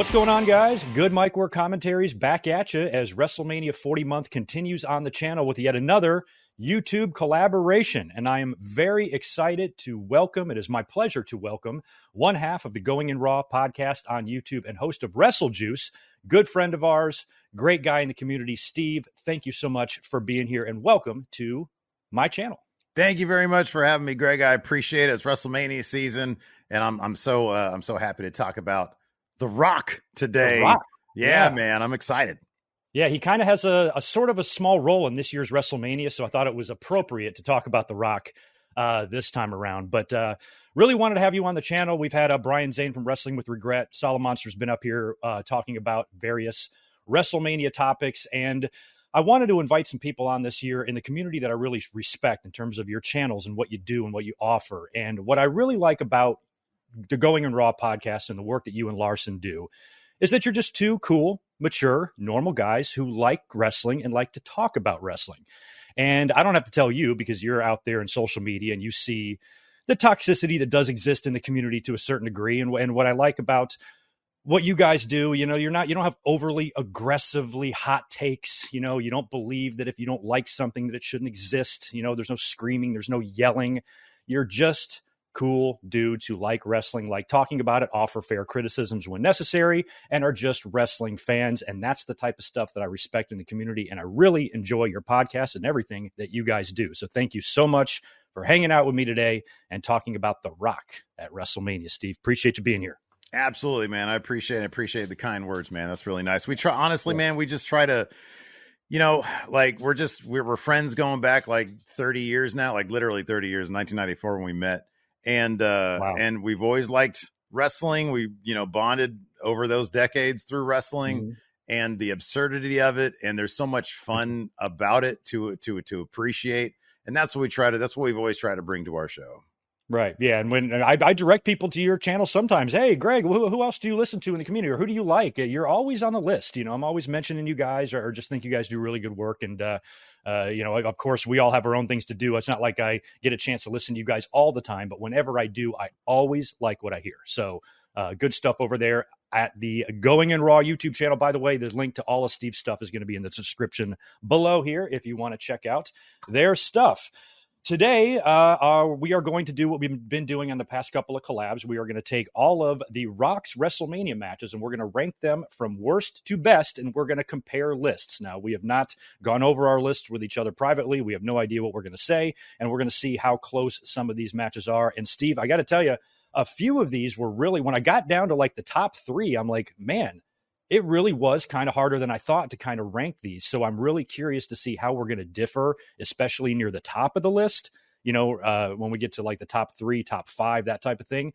What's going on, guys? GoodMicWork commentaries back at you as WrestleMania 40 month continues on the channel with yet another YouTube collaboration. And I am very excited to welcome, it is my pleasure to welcome one half of the Going in Raw podcast on YouTube and host of WrestleJuice, good friend of ours, great guy in the community, Steve. Thank you so much for being here and welcome to my channel. Thank you very much for having me, Greg. I appreciate it. It's WrestleMania season, and I'm so happy to talk about The Rock today. The Rock. Yeah, man, I'm excited. Yeah, he kind of has a sort of a small role in this year's WrestleMania, so I thought it was appropriate to talk about The Rock this time around. But really wanted to have you on the channel. We've had Brian Zane from Wrestling with Regret. Solid Monster's been up here talking about various WrestleMania topics, and I wanted to invite some people on this year in the community that I really respect in terms of your channels and what you do and what you offer. And what I really like about the Going in Raw podcast and the work that you and Larson do is that you're just two cool, mature, normal guys who like wrestling and like to talk about wrestling. And I don't have to tell you because you're out there in social media and you see the toxicity that does exist in the community to a certain degree. And what I like about what you guys do, you know, you don't have overly aggressively hot takes. You know, you don't believe that if you don't like something that it shouldn't exist. You know, there's no screaming, there's no yelling. You're just cool dudes who like wrestling, like talking about it, offer fair criticisms when necessary, and are just wrestling fans. And that's the type of stuff that I respect in the community. And I really enjoy your podcast and everything that you guys do. So thank you so much for hanging out with me today and talking about The Rock at WrestleMania, Steve. Appreciate you being here. Absolutely, man. I appreciate the kind words, man. That's really nice. We try, honestly, man, we just try to, you know, like we're friends going back like 30 years now, like literally 30 years, 1994 when we met. And Wow. And we've always liked wrestling. We, you know, bonded over those decades through wrestling and the absurdity of it. And there's so much fun about it to appreciate. And that's what we've always tried to bring to our show. Right. Yeah. And when I direct people to your channel sometimes, hey, Greg, who else do you listen to in the community, or who do you like? You're always on the list. You know, I'm always mentioning you guys or just think you guys do really good work. And, you know, of course, we all have our own things to do. It's not like I get a chance to listen to you guys all the time, but whenever I do, I always like what I hear. So good stuff over there at the Going in Raw YouTube channel. By the way, the link to all of Steve's stuff is going to be in the description below here if you want to check out their stuff. Today, we are going to do what we've been doing on the past couple of collabs. We are going to take all of The Rock's WrestleMania matches and we're going to rank them from worst to best, and we're going to compare lists. Now, we have not gone over our lists with each other privately. We have no idea what we're going to say, and we're going to see how close some of these matches are. And Steve, I got to tell you, a few of these were really, when I got down to like the top three, I'm like, man, it really was kind of harder than I thought to kind of rank these. So I'm really curious to see how we're going to differ, especially near the top of the list, you know, when we get to like the top three, top five, that type of thing,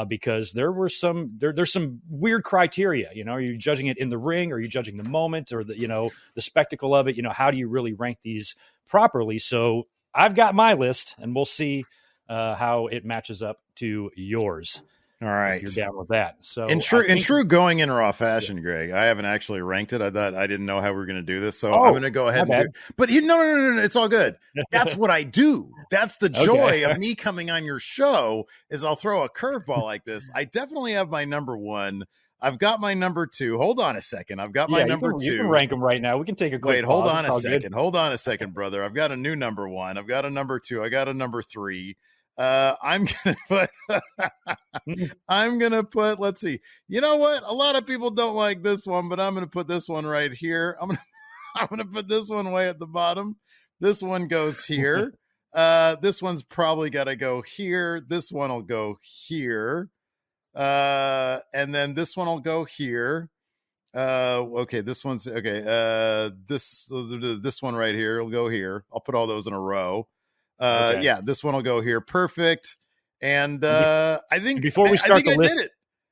because there's some weird criteria. You know, are you judging it in the ring? Or are you judging the moment or the spectacle of it? You know, how do you really rank these properly? So I've got my list and we'll see how it matches up to yours. All right. If you're down with that. So in true Going in Raw fashion, Greg, I haven't actually ranked it. I didn't know how we were going to do this. So I'm going to go ahead and do it. But no, it's all good. That's what I do. That's the joy of me coming on your show is I'll throw a curveball like this. I definitely have my number one. I've got my number two. Hold on a second. I've got my number two. You can rank them right now. We can take a quick Wait, hold on a second. Hold on a second, brother. I've got a new number one. I've got a number two. I got a number three. I'm gonna put, let's see. You know what? A lot of people don't like this one, but I'm gonna put this one right here. I'm gonna put this one way at the bottom. This one goes here. This one's probably gotta go here. This one will go here. And then this one will go here. Okay, this one's okay. This one right here will go here. I'll put all those in a row. Yeah, this one will go here. Perfect. And I think before we start the list, I did it.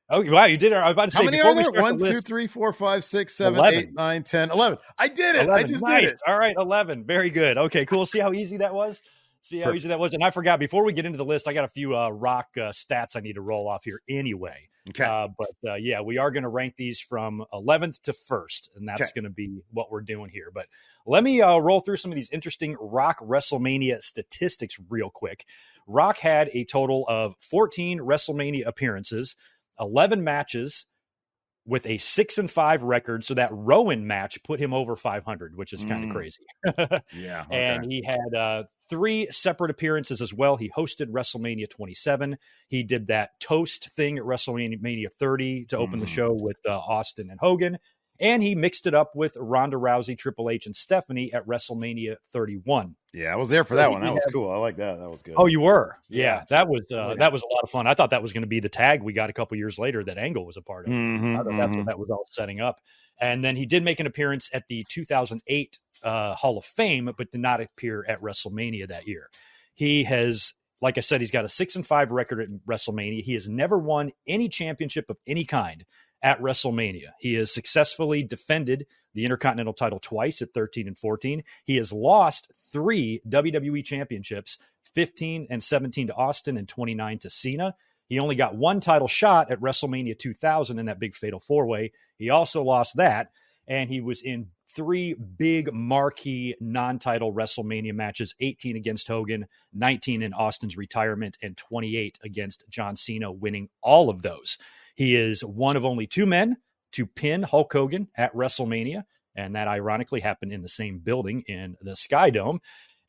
Oh, wow, you did it. I was about to say, how many are there? 1, 2, 3, 4, 5, 6, 7, 11. 8, 9, 10, 11. I did it. 11. I just did it. All right, 11. Very good. Okay, cool. See how easy that was? Easy that was. And I forgot, before we get into the list, I got a few Rock stats I need to roll off here anyway. Okay. But yeah, we are going to rank these from 11th to 1st, and that's going to be what we're doing here. But let me roll through some of these interesting Rock WrestleMania statistics real quick. Rock had a total of 14 WrestleMania appearances, 11 matches, with a 6-5 record. So that Rowan match put him over 500, which is kind of crazy. Yeah. Okay. And he had 3 separate appearances as well. He hosted WrestleMania 27. He did that toast thing at WrestleMania 30 to open the show with Austin and Hogan. And he mixed it up with Ronda Rousey, Triple H, and Stephanie at WrestleMania 31. Yeah, I was there for that one. That was cool. I like that. That was good. Oh, you were? Yeah, that was a lot of fun. I thought that was going to be the tag we got a couple years later that Angle was a part of. I thought that's what that was all setting up. And then he did make an appearance at the 2008 Hall of Fame, but did not appear at WrestleMania that year. He has, like I said, he's got a 6-5 record at WrestleMania. He has never won any championship of any kind at WrestleMania. He has successfully defended the Intercontinental title twice at 13 and 14. He has lost 3 WWE championships, 15 and 17 to Austin and 29 to Cena. He only got 1 title shot at WrestleMania 2000 in that big fatal 4-way. He also lost that, and he was in 3 big marquee non-title WrestleMania matches, 18 against Hogan, 19 in Austin's retirement, and 28 against John Cena, winning all of those. He is one of only 2 men to pin Hulk Hogan at WrestleMania, and that ironically happened in the same building in the Sky Dome.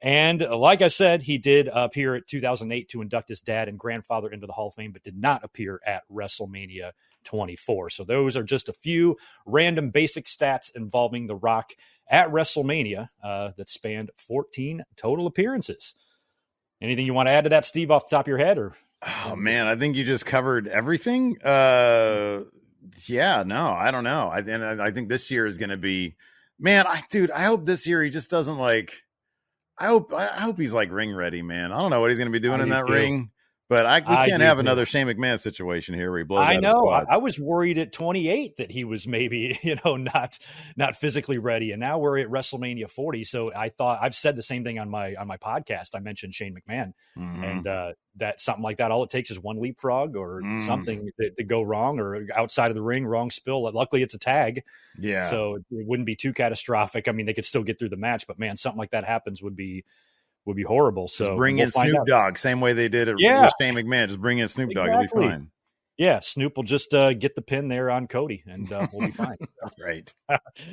And like I said, he did appear at 2008 to induct his dad and grandfather into the Hall of Fame, but did not appear at WrestleMania 24. So those are just a few random basic stats involving The Rock at WrestleMania that spanned 14 total appearances. Anything you want to add to that, Steve, off the top of your head? Or oh man, I think you just covered everything. Yeah, no, I don't know. I think this year is going to be, man. I hope this year he just doesn't like. I hope he's like ring ready, man. I don't know what he's going to be doing in that ring, but we can't have another Shane McMahon situation here where he blows out his quads. I was worried at 28 that he was maybe, not physically ready. And now we're at WrestleMania 40. So I thought, I've said the same thing on my podcast. I mentioned Shane McMahon and that something like that. All it takes is one leapfrog or something to go wrong or outside of the ring, wrong spill. Luckily it's a tag. Yeah. So it wouldn't be too catastrophic. I mean, they could still get through the match, but man, something like that happens would be horrible. So just bring in Snoop Dogg, same way they did it with Shane McMahon. Just bring in Snoop Dogg, it'll be fine. Yeah, Snoop will just get the pin there on Cody, and we'll be fine. Right.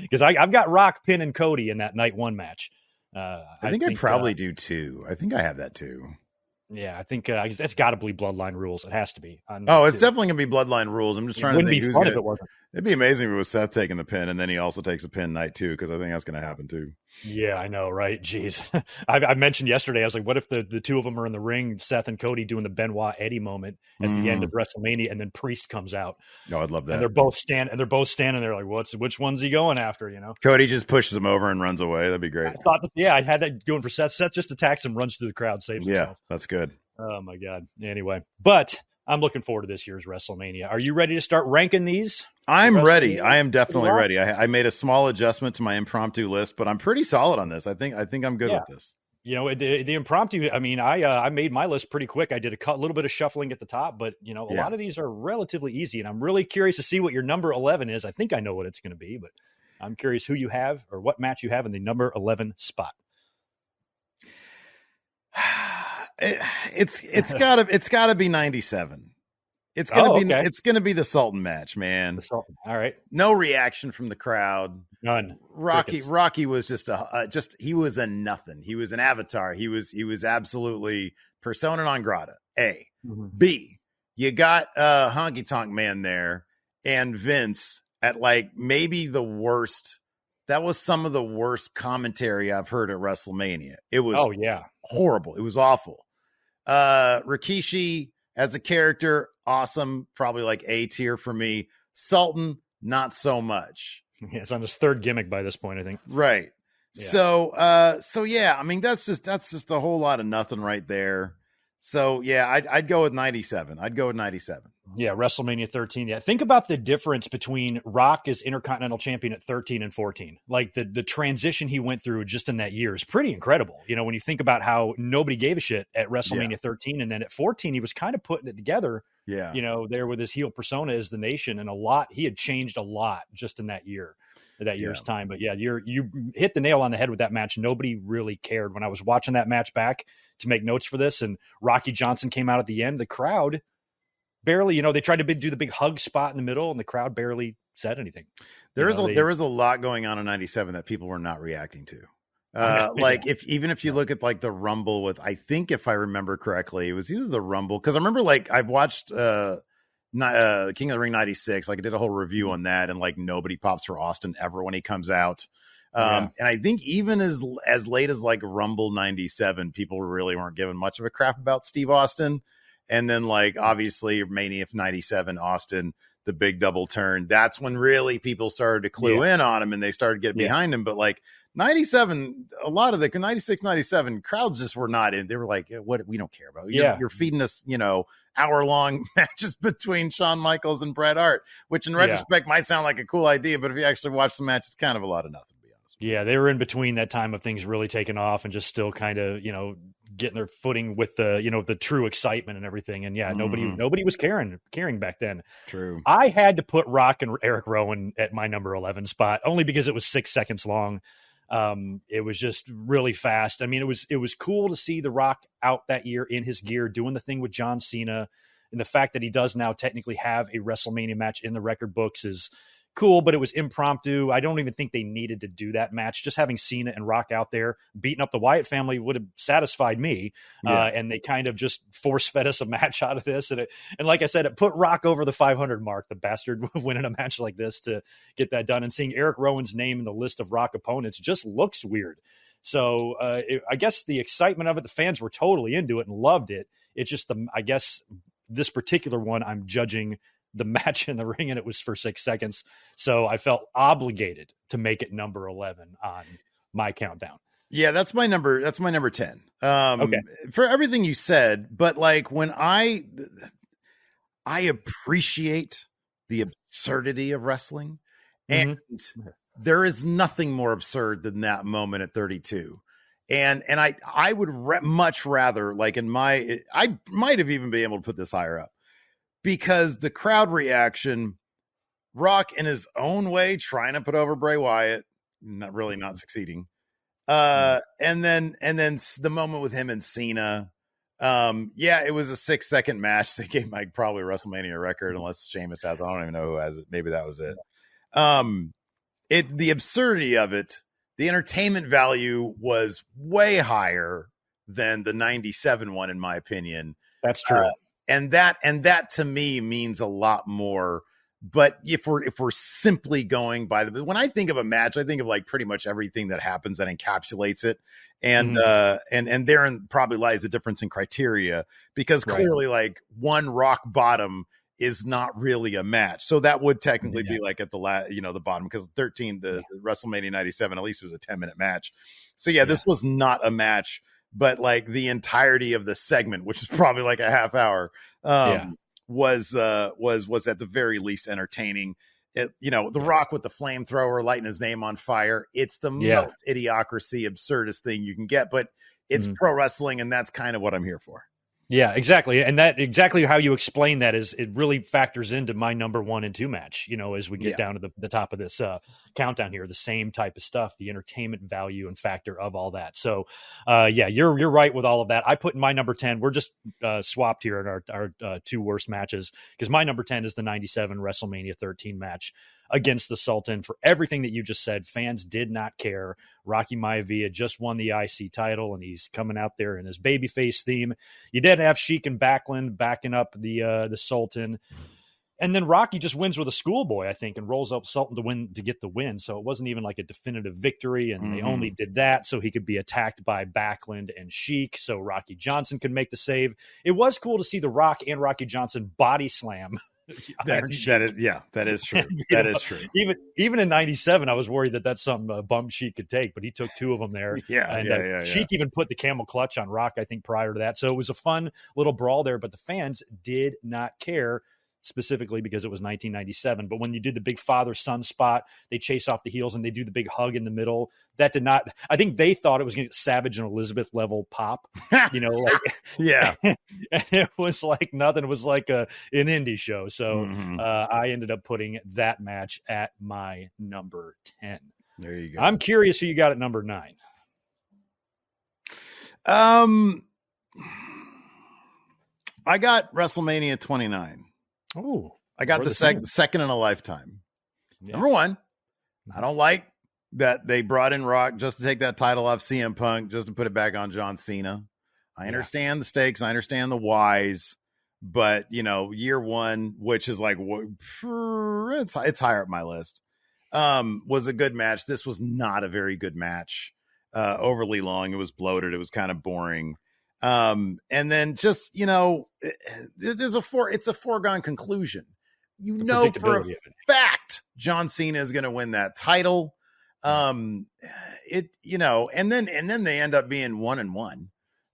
Because I've got Rock pinning Cody in that night 1 match. I think I probably do too. I think I have that too. Yeah, I think it's got to be Bloodline rules. It has to be. It's definitely going to be Bloodline rules. I'm just trying to think who's going to. If it wasn't. It'd be amazing if it was Seth taking the pin, and then he also takes a pin night too, because I think that's going to happen too. Yeah, I know, right? Jeez. I mentioned yesterday, I was like, what if the 2 of them are in the ring, Seth and Cody doing the Benoit Eddie moment at the end of WrestleMania, and then Priest comes out. Oh, I'd love that. And they're both standing there like, which one's he going after, Cody just pushes him over and runs away. That'd be great. I had that going for Seth. Seth just attacks him, runs through the crowd, saves himself. Yeah, that's good. Oh my God. Anyway, but I'm looking forward to this year's WrestleMania. Are you ready to start ranking these? I'm ready. I am definitely ready. I made a small adjustment to my impromptu list, but I'm pretty solid on this. I think I'm good with this. The impromptu, I mean, I made my list pretty quick. I did a little bit of shuffling at the top, but a lot of these are relatively easy, and I'm really curious to see what your number 11 is. I think I know what it's going to be, but I'm curious who you have or what match you have in the number 11 spot. It's gotta be 97. It's gonna be the Sultan match, man. The Sultan. All right. No reaction from the crowd. None. Rocky was just he was a nothing. He was an avatar. He was absolutely persona non grata. A. B. You got Honky Tonk Man there and Vince at like maybe the worst. That was some of the worst commentary I've heard at WrestleMania. It was horrible. It was awful. Rikishi as a character, awesome. Probably like A tier for me. Sultan, not so much. Yeah, it's on his 3rd gimmick by this point, I think. Right. Yeah. So yeah, I mean, that's just a whole lot of nothing right there. So yeah, I'd go with 97. Yeah, WrestleMania 13. Yeah, think about the difference between Rock as Intercontinental Champion at 13 and 14. Like the transition he went through just in that year is pretty incredible. When you think about how nobody gave a shit at WrestleMania 13, and then at 14 he was kind of putting it together. Yeah, there with his heel persona as the Nation, and he had changed a lot just in that year's time. But yeah, you hit the nail on the head with that match. Nobody really cared. When I was watching that match back to make notes for this, and Rocky Johnson came out at the end, the crowd barely, they tried to do the big hug spot in the middle, and the crowd barely said anything. There is a lot going on in 97 that people were not reacting to. Like if you look at like the Rumble with, I think if I remember correctly, it was either the Rumble, because I remember like I've watched King of the Ring 96, like I did a whole review on that, and like nobody pops for Austin ever when he comes out. And I think even as late as like Rumble 97, people really weren't giving much of a crap about Steve Austin. And then like obviously Mania 97 Austin, the big double turn, that's when really people started to clue in on him and they started getting behind him. But like 97, a lot of the 96, 97 crowds just were not in. They were like, what, we don't care about. You're feeding us, hour-long matches between Shawn Michaels and Bret Hart, which in retrospect might sound like a cool idea, but if you actually watch the match, it's kind of a lot of nothing, to be honest. Yeah, they were in between that time of things really taking off and just still kind of, getting their footing with the, the true excitement and everything. And nobody was caring back then. True. I had to put Rock and Eric Rowan at my number 11 spot, only because it was 6 seconds long. It was just really fast. I mean, it was cool to see The Rock out that year in his gear, doing the thing with John Cena, and the fact that he does now technically have a WrestleMania match in the record books is cool, but it was impromptu. I don't even think they needed to do that match. Just having Cena and Rock out there beating up the Wyatt family would have satisfied me. And they kind of just force fed us a match out of this. And like I said, it put Rock over the 500 mark, the bastard winning a match like this to get that done. And seeing Eric Rowan's name in the list of Rock opponents just looks weird. So I guess the excitement of it, the fans were totally into it and loved it. It's just I guess this particular one, I'm judging the match in the ring, and it was for 6 seconds. So I felt obligated to make it number 11 on my countdown. Yeah, that's my number 10. Okay. For everything you said, but like when I appreciate the absurdity of wrestling, and there is nothing more absurd than that moment at 32. And I would much rather, like I might have even been able to put this higher up, because the crowd reaction, Rock in his own way trying to put over Bray Wyatt, not succeeding. And then the moment with him and Cena. It was a 6 second match. They gave Mike probably a WrestleMania record, unless Sheamus has. I don't even know who has it. Maybe that was it. The absurdity of it, the entertainment value was way higher than the 97 one, in my opinion. That's true. And that to me means a lot more. But if we're simply going by when I think of a match, I think of like pretty much everything that happens that encapsulates it. And and therein probably lies the difference in criteria, because clearly like one rock bottom is not really a match. So that would technically be like at the the bottom, because 13, the WrestleMania 97, at least was a 10-minute match. So this was not a match. But like the entirety of the segment, which is probably like a half hour, was at the very least entertaining. The Rock with the flamethrower lighting his name on fire. It's the most idiocracy, absurdist thing you can get, but it's pro wrestling, and that's kind of what I'm here for. Yeah, exactly. And that exactly how you explain that is it really factors into my number 1 and 2 match, as we get down to the top of this countdown here, the same type of stuff, the entertainment value and factor of all that. So you're right with all of that. I put in my number 10. We're just swapped here in our 2 worst matches, because my number 10 is the 97 WrestleMania 13 match against the Sultan. For everything that you just said, fans did not care. Rocky Maivia just won the IC title, and he's coming out there in his babyface theme. You did have Sheik and Backlund backing up the Sultan. And then Rocky just wins with a schoolboy, I think, and rolls up Sultan to get the win. So it wasn't even like a definitive victory, and they only did that so he could be attacked by Backlund and Sheik, so Rocky Johnson could make the save. It was cool to see The Rock and Rocky Johnson body slam. That is true. That is true. Even in 97, I was worried that that's something bum Sheik could take, but he took 2 of them there. Sheik even put the camel clutch on Rock, I think, prior to that. So it was a fun little brawl there, but the fans did not care, specifically because it was 1997. But when you did the big father-son spot, they chase off the heels and they do the big hug in the middle. That did not, I think they thought it was going to get Savage and Elizabeth level pop, and it was like nothing. It was like an indie show. So I ended up putting that match at my number 10. There you go. I'm curious who you got at number 9. I got WrestleMania 29. Oh, I got we're the the same. second in a lifetime. Yeah. Number one, I don't like that they brought in Rock just to take that title off CM Punk, just to put it back on John Cena. I understand the stakes. I understand the whys. But, year one, which is like, it's higher up my list, was a good match. This was not a very good match. Overly long. It was bloated. It was kind of boring. And then just, it's a foregone conclusion. The For a predictability of it. fact, John Cena is going to win that title. And then they end up being 1-1.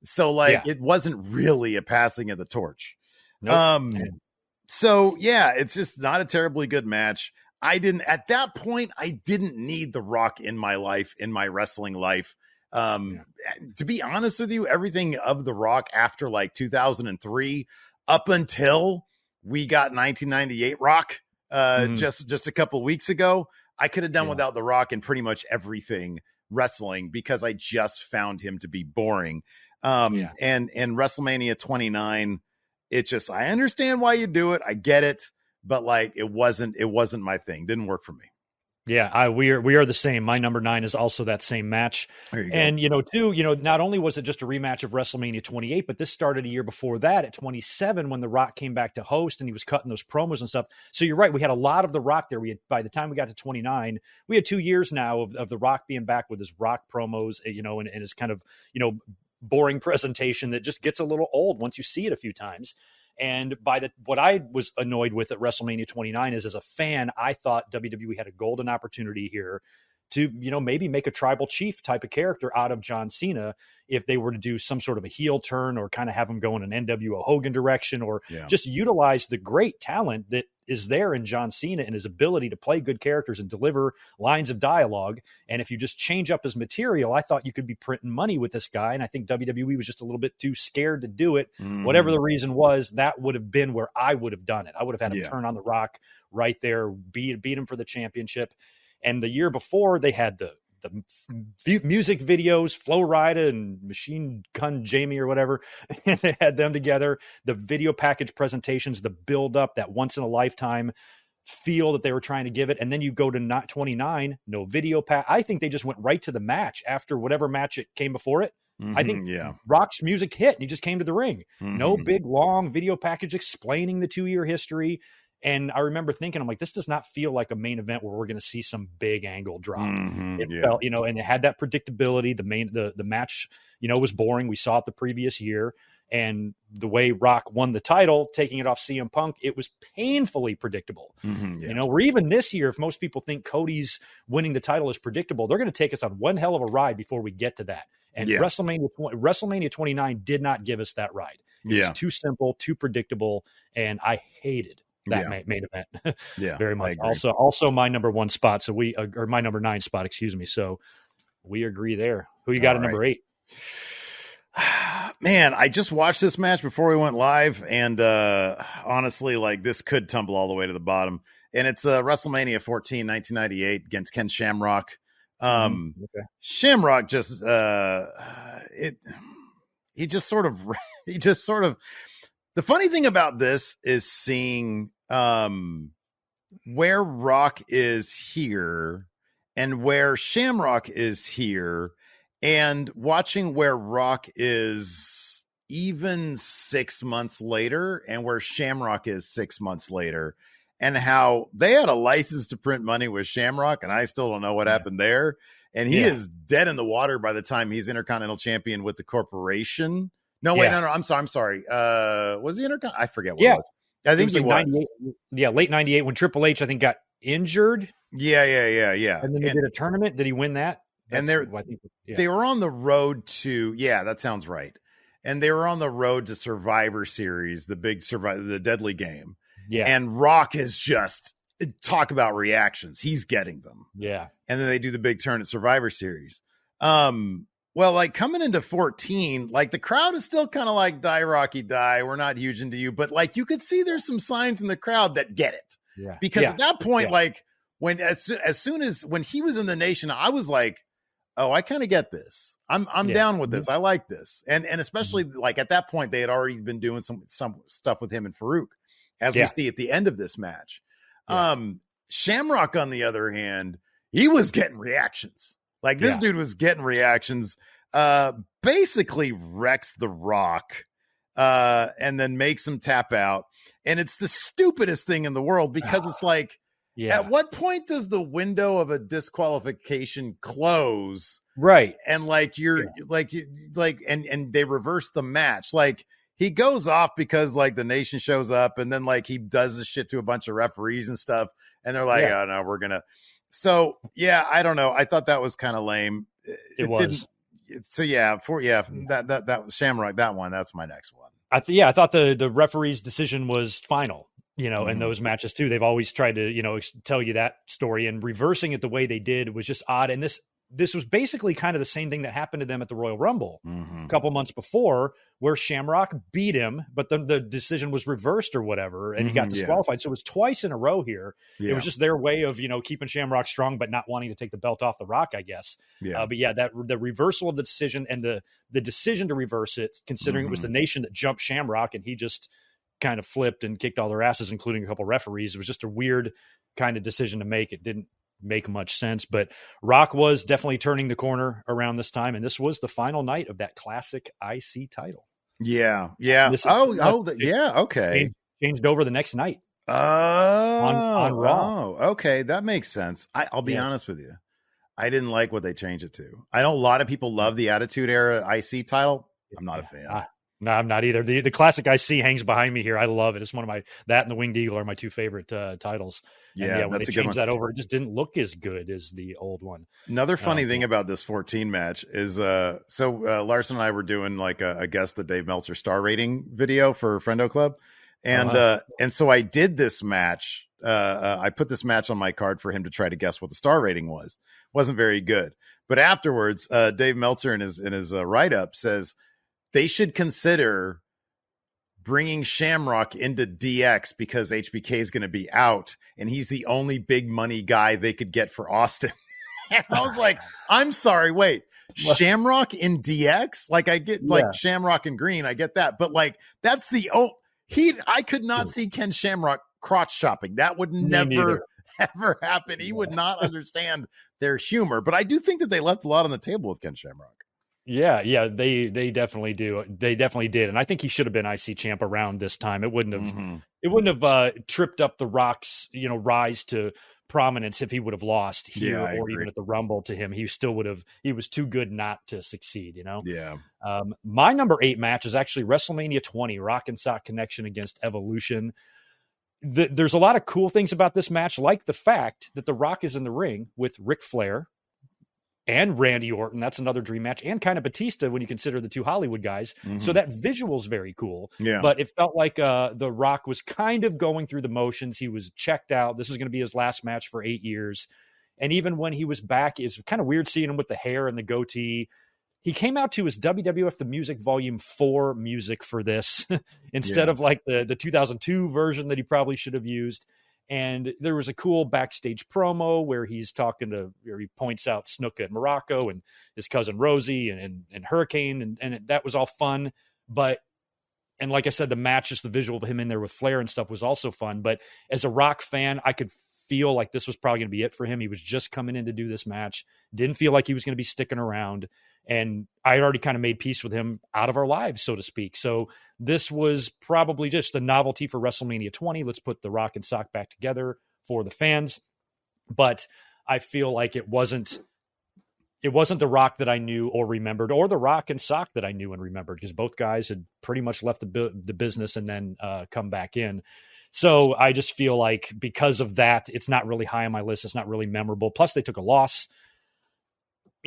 So it wasn't really a passing of the torch. Nope. So yeah, it's just not a terribly good match. At that point, I didn't need The Rock in my life, in my wrestling life. To be honest with you, everything of The Rock after 2003 up until we got 1998 Rock just a couple of weeks ago, I could have done without The Rock in pretty much everything wrestling because I just found him to be boring. And WrestleMania 29, I understand why you do it. I get it, but it wasn't my thing. Didn't work for me. Yeah, we are the same. My number 9 is also that same match. And, not only was it just a rematch of WrestleMania 28, but this started a year before that at 27 when The Rock came back to host and he was cutting those promos and stuff. So you're right. We had a lot of The Rock there. By the time we got to 29, we had 2 years now of The Rock being back with his Rock promos, and his kind of, boring presentation that just gets a little old once you see it a few times. And what I was annoyed with at WrestleMania 29 is, as a fan, I thought WWE had a golden opportunity here to, maybe make a tribal chief type of character out of John Cena if they were to do some sort of a heel turn or kind of have him go in an NWO Hogan direction, or just utilize the great talent that is there in John Cena and his ability to play good characters and deliver lines of dialogue. And if you just change up his material, I thought you could be printing money with this guy. And I think WWE was just a little bit too scared to do it. Whatever the reason was, that would have been where I would have done it. I would have had him turn on The Rock right there, beat him for the championship. And the year before, they had the music videos, Flo Rida and Machine Gun Jamie or whatever, and they had them together. The video package presentations, the build up, that once in a lifetime feel that they were trying to give it. And then you go to not 29, no video pack. I think they just went right to the match after whatever match it came before it. I think Rock's music hit and he just came to the ring. No big long video package explaining the 2-year history. And I remember thinking, I'm like, this does not feel like a main event where we're going to see some big angle drop. It felt, and it had that predictability. The match, was boring. We saw it the previous year. And the way Rock won the title, taking it off CM Punk, it was painfully predictable. Or even this year, if most people think Cody's winning the title is predictable, they're going to take us on one hell of a ride before we get to that. And WrestleMania 29 did not give us that ride. It was too simple, too predictable, and I hated that main event very much. Also my number 1 spot. So or my number 9 spot, excuse me. So we agree there. Who you got at number 8? Man, I just watched this match before we went live, and honestly, this could tumble all the way to the bottom. And it's WrestleMania 14, 1998 against Ken Shamrock. Shamrock just he just sort of the funny thing about this is seeing where Rock is here and where Shamrock is here, and watching where Rock is even 6 months later and where Shamrock is 6 months later, and how they had a license to print money with Shamrock, and I still don't know what happened there. And he is dead in the water by the time he's Intercontinental Champion with the corporation. No, wait, no, I'm sorry. Was he Intercontinental? I forget what it was. I think he was. Late 98 when Triple H, I think, got injured. Yeah. And then they did a tournament. Did he win that? They were on the road to, that sounds right. And they were on the road to Survivor Series, the Deadly Game. Yeah. And Rock is just, talk about reactions. He's getting them. Yeah. And then they do the big turn at Survivor Series. Well, coming into 14, the crowd is still kind of like, die, Rocky, die. We're not huge into you. But you could see there's some signs in the crowd that get it. Yeah. Because at that point, when as soon as when he was in the Nation, I was like, oh, I kind of get this. I'm down with this. I like this. And especially at that point, they had already been doing some stuff with him and Farouk as we Yeah. see at the end of this match. Yeah. Shamrock, on the other hand, he was getting reactions. Like this Yeah. dude was getting reactions. Basically wrecks The Rock, and then makes him tap out. And it's the stupidest thing in the world because it's like, Yeah. at what point does the window of a disqualification close? Right. And like and they reverse the match. Like he goes off because like the nation shows up, and then like he does this shit to a bunch of referees and stuff, and they're like, Yeah. oh no, we're gonna. So yeah, I don't know. I thought that was kind of lame. It was. So yeah, that Shamrock, that one, that's my next one. I thought the referee's decision was final, in Mhm. those matches too. They've always tried to, tell you that story, and reversing it the way they did was just odd. And this was basically kind of the same thing that happened to them at the Royal Rumble a couple months before, where Shamrock beat him, but then the decision was reversed or whatever, and he got disqualified. So it was twice in a row here. Yeah. It was just their way of, keeping Shamrock strong, but not wanting to take the belt off The Rock, I guess. Yeah. But yeah, the reversal of the decision and the decision to reverse it, considering it was the nation that jumped Shamrock, and he just kind of flipped and kicked all their asses, including a couple referees. It was just a weird kind of decision to make. It didn't make much sense, but Rock was definitely turning the corner around this time, and this was the final night of that classic IC title. Yeah. Okay. Changed over the next night. On Raw. Okay, that makes sense. I'll be honest with you, I didn't like what they changed it to. I know a lot of people love the Attitude Era IC title. I'm not a fan. No, I'm not either. The classic IC hangs behind me here. I love it. It's one of that and the Winged Eagle are my two favorite titles. Yeah, when they changed that over, it just didn't look as good as the old one. Another funny thing about this 14 match is Larson and I were doing like a guess the Dave Meltzer star rating video for Friendo Club. And so I did this match. I put this match on my card for him to try to guess what the star rating was. Wasn't very good. But afterwards, Dave Meltzer in his write-up says, they should consider bringing Shamrock into DX because HBK is going to be out, and he's the only big money guy they could get for Austin. And I was like, I'm sorry, wait, Shamrock in DX? Like I get like Shamrock and Green, I get that, but like that's I could not see Ken Shamrock crotch shopping. That would never ever happen. He would not understand their humor. But I do think that they left a lot on the table with Ken Shamrock. Yeah, they definitely do. They definitely did, and I think he should have been IC champ around this time. It wouldn't have tripped up the Rock's rise to prominence if he would have lost here or even at the Rumble to him. He still would have. He was too good not to succeed. Yeah. My number 8 match is actually WrestleMania 20, Rock and Sock Connection against Evolution. There's a lot of cool things about this match, like the fact that The Rock is in the ring with Ric Flair and Randy Orton. That's another dream match, and kind of Batista when you consider the two Hollywood guys. So that visual's very cool. Yeah. But it felt like The Rock was kind of going through the motions. He was checked out. This was going to be his last match for 8 years. And even when he was back, it's kind of weird seeing him with the hair and the goatee. He came out to his WWF The Music Volume 4 music for this instead of like the 2002 version that he probably should have used. And there was a cool backstage promo where he points out Snuka and Morocco and his cousin Rosie and Hurricane. And that was all fun. And like I said, the match, just the visual of him in there with Flair and stuff was also fun. But as a Rock fan, I could feel like this was probably going to be it for him. He was just coming in to do this match. Didn't feel like he was going to be sticking around. And I had already kind of made peace with him out of our lives, so to speak. So this was probably just a novelty for WrestleMania 20. Let's put The Rock and Sock back together for the fans. But I feel like it wasn't The Rock that I knew or remembered, or The Rock and Sock that I knew and remembered, because both guys had pretty much left the business and then come back in. So I just feel like because of that, it's not really high on my list. It's not really memorable. Plus, they took a loss.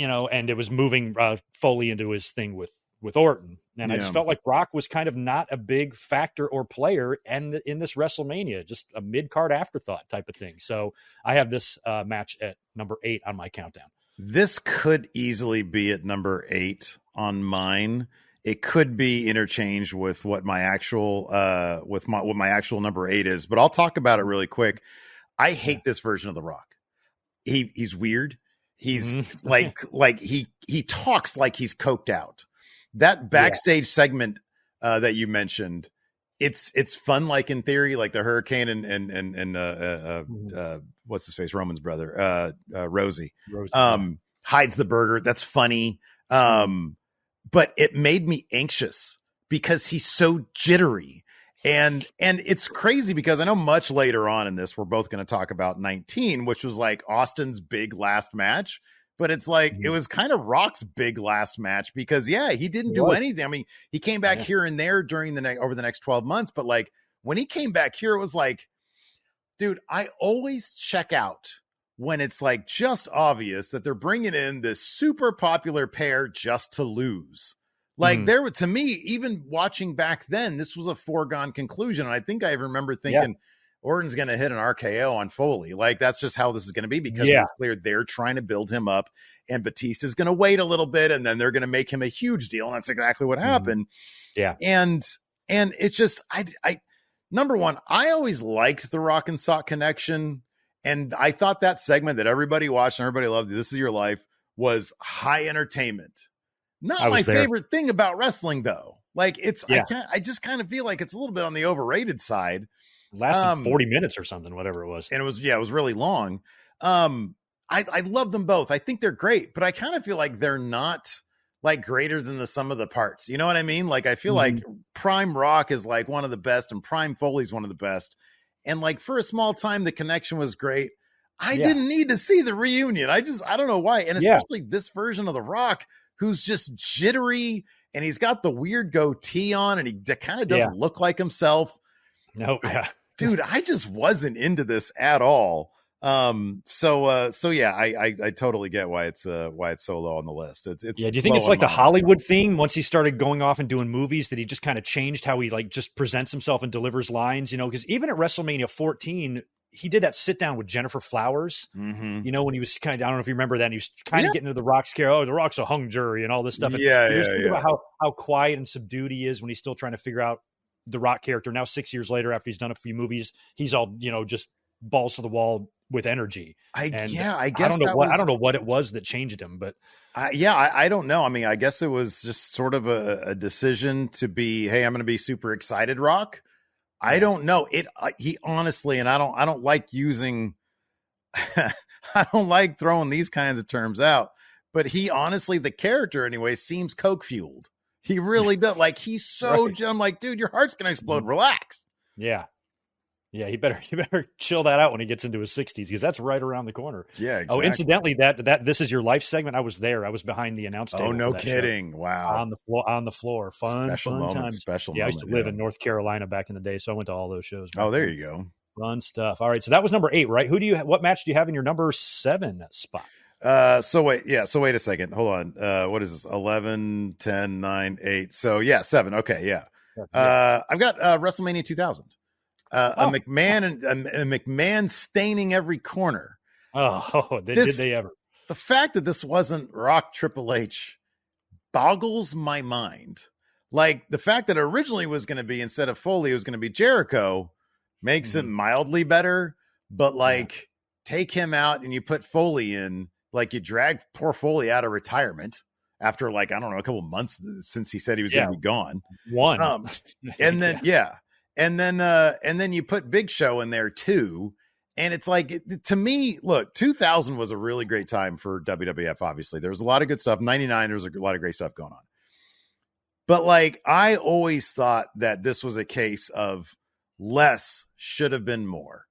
And it was moving Foley into his thing with Orton. And I just felt like Rock was kind of not a big factor or player in this WrestleMania, just a mid-card afterthought type of thing. So I have this match at number 8 on my countdown. This could easily be at number 8 on mine. It could be interchanged with what my actual what my actual number 8 is, but I'll talk about it really quick. I hate this version of The Rock. He's weird. He's like he talks like he's coked out. That backstage segment that you mentioned it's fun, like in theory, like the Hurricane and what's his face, Roman's brother, Rosie, Rosie, yeah. hides the burger. That's funny. But it made me anxious because he's so jittery. And it's crazy because I know much later on in this, we're both going to talk about 19, which was like Austin's big last match. But it's like, it was kind of Rock's big last match because, yeah, he didn't do anything. I mean, he came back here and there during over the next 12 months. But like when he came back here, it was like, dude, I always check out when it's like just obvious that they're bringing in this super popular pair just to lose. Like there, to me, even watching back then, this was a foregone conclusion. And I think I remember thinking, Orton's going to hit an RKO on Foley. Like, that's just how this is going to be because it's clear they're trying to build him up and Batista's going to wait a little bit and then they're going to make him a huge deal. And that's exactly what happened. Yeah. And it's just, I number one, I always liked the Rock and Sock connection. And I thought that segment that everybody watched and everybody loved, This Is Your Life, was high entertainment. Not my favorite thing about wrestling though. Like it's, I just kind of feel like it's a little bit on the overrated side. Lasted 40 minutes or something, whatever it was. And it was really long. I love them both. I think they're great, but I kind of feel like they're not like greater than the sum of the parts. You know what I mean? Like, I feel like Prime Rock is like one of the best and Prime Foley's one of the best. And like for a small time, the connection was great. I didn't need to see the reunion. I don't know why. And especially this version of the Rock, who's just jittery and he's got the weird goatee on and he kind of doesn't look like himself. No, dude, I just wasn't into this at all. So yeah, I totally get why it's so low on the list. It's do you think it's like the Hollywood thing once he started going off and doing movies that he just kind of changed how he like just presents himself and delivers lines, you know, because even at WrestleMania 14, he did that sit down with Jennifer Flowers, you know, when he was kind of, I don't know if you remember that, and he was kind of getting into the Rock's care. Oh, the Rock's a hung jury and all this stuff. And about how quiet and subdued he is when he's still trying to figure out the Rock character. Now 6 years later, after he's done a few movies, he's all, you know, just balls to the wall with energy. I guess I don't know what it was that changed him, but I don't know. I mean, I guess it was just sort of a decision to be, hey, I'm going to be super excited, Rock. I don't know it. He honestly, and I don't like using, I don't like throwing these kinds of terms out, but he honestly, the character anyway, seems coke fueled. He really does. Like he's so, I'm like, dude, your heart's going to explode. Relax. Yeah. Yeah, he better chill that out when he gets into his 60s because that's right around the corner. Yeah. Exactly. Oh, incidentally, that This Is Your Life segment, I was there. I was behind the announce table. Oh, no kidding! Show. Wow. On the floor. Fun times. Special. Yeah, I used to live in North Carolina back in the day, so I went to all those shows. Oh, there you go. Fun stuff. All right, so that was number 8, right? What match do you have in your number 7 spot? So wait a second. Hold on. What is this? 11, 10, 9, 8. So yeah, 7. Okay, yeah. I've got WrestleMania 2000. A McMahon and a McMahon staining every corner. Did they ever? The fact that this wasn't Rock Triple H boggles my mind. Like the fact that originally was going to be, instead of Foley, it was going to be Jericho, makes it mildly better. But like, take him out and you put Foley in, like you drag poor Foley out of retirement after like, I don't know, a couple months since he said he was going to be gone. And then you put Big Show in there too. And it's like, to me, look, 2000 was a really great time for WWF. Obviously there was a lot of good stuff. 99, there was a lot of great stuff going on. But like, I always thought that this was a case of less should have been more.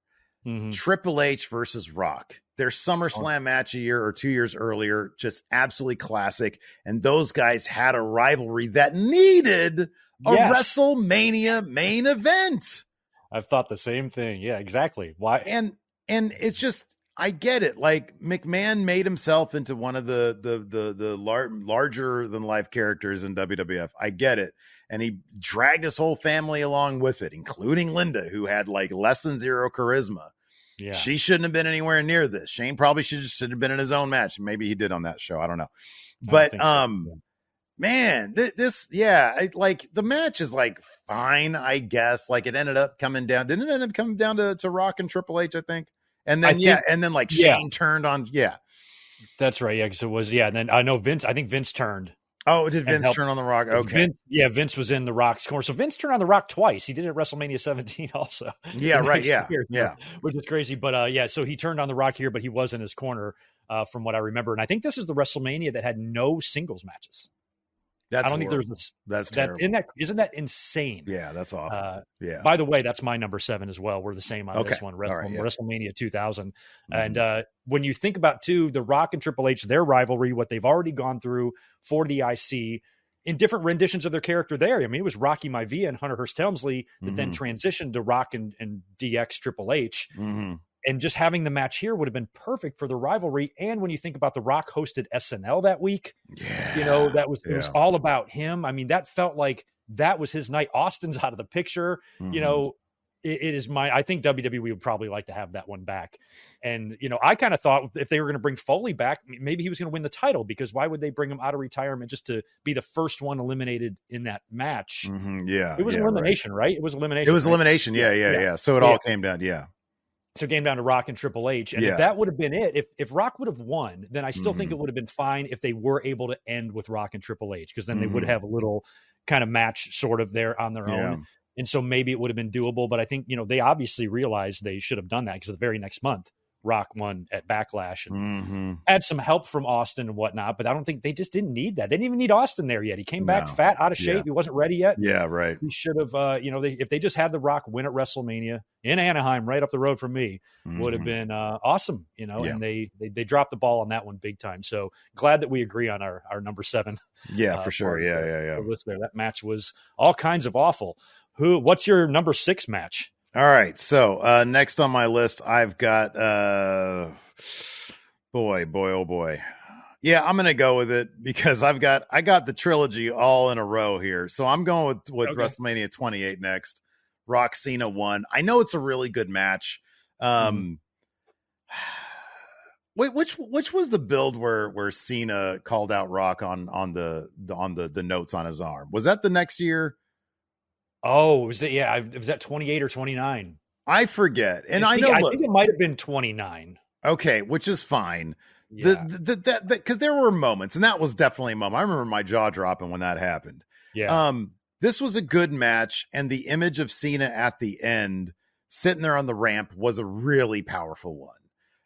Triple H versus Rock. Their SummerSlam match a year or 2 years earlier, just absolutely classic. And those guys had a rivalry that needed a WrestleMania main event. I've thought the same thing. Yeah, exactly. Why? And it's just, I get it. Like McMahon made himself into one of the larger than life characters in WWF. I get it. And he dragged his whole family along with it, including Linda, who had like less than zero charisma. Yeah. She shouldn't have been anywhere near this. Shane probably should have been in his own match. Maybe he did on that show. I don't know. But man, like the match is like fine, I guess. Like it ended up coming down. Didn't it end up coming down to Rock and Triple H, I think? And then Shane turned on. Yeah. That's right. Yeah, because it was, and then I know Vince, I think Vince turned. Oh, did and Vince helped turn on The Rock? Okay. Vince was in The Rock's corner. So Vince turned on The Rock twice. He did it at WrestleMania 17 also. Yeah, right. Yeah. Year, Yeah. which is crazy. But so he turned on The Rock here, but he was in his corner from what I remember. And I think this is the WrestleMania that had no singles matches. That's I don't think horrible. there's That's terrible. isn't that insane? Yeah, that's awful. Yeah. By the way, that's my number 7 as well. We're the same on this one. All right, yeah. WrestleMania 2000. And when you think about too, The Rock and Triple H, their rivalry, what they've already gone through for the IC in different renditions of their character there. I mean, it was Rocky Maivia and Hunter Hearst Helmsley that then transitioned to Rock and DX Triple H. And just having the match here would have been perfect for the rivalry. And when you think about The Rock hosted SNL that week, yeah, you know, it was all about him. I mean, that felt like that was his night. Austin's out of the picture. You know, it is I think WWE would probably like to have that one back. And, you know, I kind of thought if they were going to bring Foley back, maybe he was going to win the title, because why would they bring him out of retirement just to be the first one eliminated in that match? Yeah. It was elimination, right? It was elimination. It was elimination. Yeah. So it all came down. Yeah. So it came down to Rock and Triple H. And if that would have been it, if Rock would have won, then I still think it would have been fine if they were able to end with Rock and Triple H, because then they would have a little kind of match sort of there on their own. And so maybe it would have been doable. But I think, you know, they obviously realized they should have done that, because the very next month, Rock won at Backlash and had some help from Austin and whatnot. But I don't think they just didn't need that. They didn't even need Austin there yet. He came back fat, out of shape. He wasn't ready yet. Yeah, right. He should have, you know, if they just had The Rock win at WrestleMania in Anaheim, right up the road from me, would have been awesome, you know. And they dropped the ball on that one big time. So glad that we agree on our number 7. Yeah, for sure. Yeah. The list there. That match was all kinds of awful. What's your number 6 match? All right. So next on my list, I've got boy, oh boy. Yeah, I'm gonna go with it because I got the trilogy all in a row here. So I'm going with WrestleMania 28 next. Rock Cena 1. I know it's a really good match. Wait, which was the build where Cena called out Rock on the notes on his arm? Was that the next year? Oh, was it? Yeah, was that 28 or 29? I forget. And I think it might have been 29. Okay, which is fine. Yeah. Because there were moments, and that was definitely a moment. I remember my jaw dropping when that happened. Yeah. This was a good match, and the image of Cena at the end, sitting there on the ramp, was a really powerful one.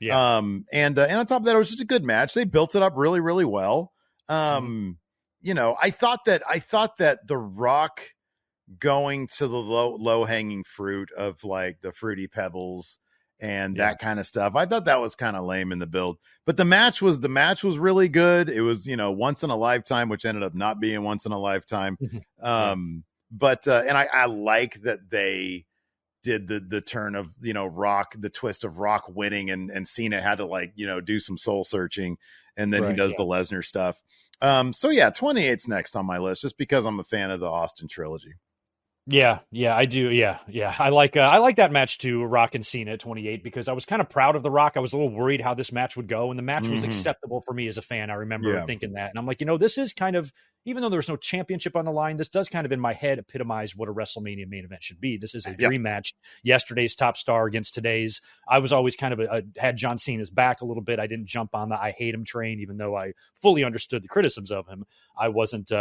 Yeah. And on top of that, it was just a good match. They built it up really, really well. You know, I thought that The Rock going to the low hanging fruit of like the Fruity Pebbles and that kind of stuff, I thought that was kind of lame in the build. But the match was really good. It was, you know, once in a lifetime, which ended up not being once in a lifetime. But and I like that they did the turn of, you know, Rock, the twist of Rock winning, and Cena had to, like, you know, do some soul searching, and then he does the Lesnar stuff. So yeah, 28's next on my list, just because I'm a fan of the Austin trilogy. Yeah, I do. Yeah. I like that match too, Rock and Cena at 28, because I was kind of proud of The Rock. I was a little worried how this match would go, and the match was acceptable for me as a fan. I remember thinking that, and I'm like, you know, this is kind of, even though there's no championship on the line, this does kind of in my head epitomize what a WrestleMania main event should be. This is a dream match. Yesterday's top star against today's. I was always kind of had John Cena's back a little bit. I didn't jump on the I hate him train, even though I fully understood the criticisms of him. I wasn't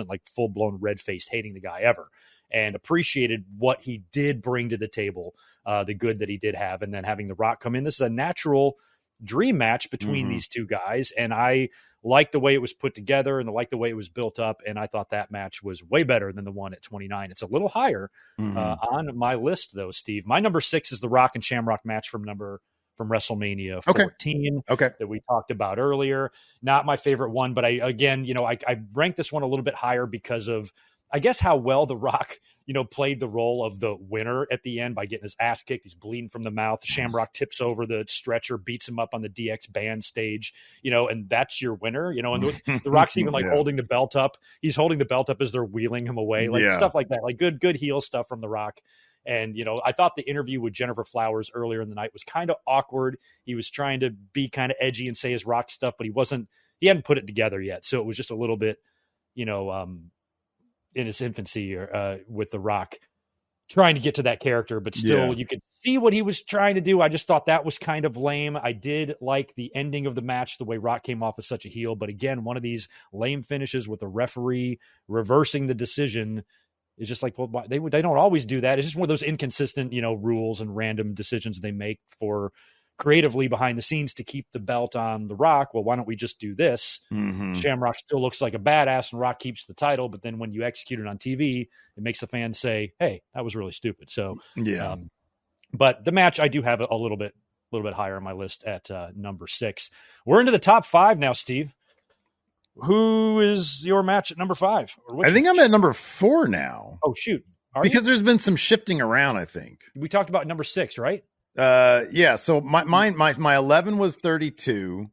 like full blown red faced hating the guy ever, and appreciated what he did bring to the table, the good that he did have. And then having The Rock come in, this is a natural dream match between these two guys. And I like the way it was put together and the way it was built up. And I thought that match was way better than the one at 29. It's a little higher on my list though, Steve. My number 6 is the Rock and Shamrock match from WrestleMania 14 that we talked about earlier. Not my favorite one, but I ranked this one a little bit higher because of, I guess, how well The Rock, you know, played the role of the winner at the end by getting his ass kicked. He's bleeding from the mouth. Shamrock tips over the stretcher, beats him up on the DX band stage, you know, and that's your winner, you know, and the Rock's even like holding the belt up. He's holding the belt up as they're wheeling him away, like stuff like that, like good heel stuff from The Rock. And, you know, I thought the interview with Jennifer Flowers earlier in the night was kind of awkward. He was trying to be kind of edgy and say his Rock stuff, but he hadn't put it together yet. So it was just a little bit, you know, in his infancy with The Rock. trying to get to that character, but still you could see what he was trying to do. I just thought that was kind of lame. I did like the ending of the match, the way Rock came off as such a heel. But again, one of these lame finishes with the referee reversing the decision is just like, well, they don't always do that. It's just one of those inconsistent, rules and random decisions they make for creatively behind the scenes to keep the belt on the Rock. Well, why don't we just do this? Shamrock still looks like a badass and Rock keeps the title. But then when you execute it on TV, it makes the fans say, hey, that was really stupid. So, but the match I do have a little bit higher on my list at number 6. We're into the top 5 now, Steve. Who is your match at number 5? I think I'm at number 4 now. Oh, shoot. Because there's been some shifting around, I think. We talked about number 6, right? So my 11 was 32.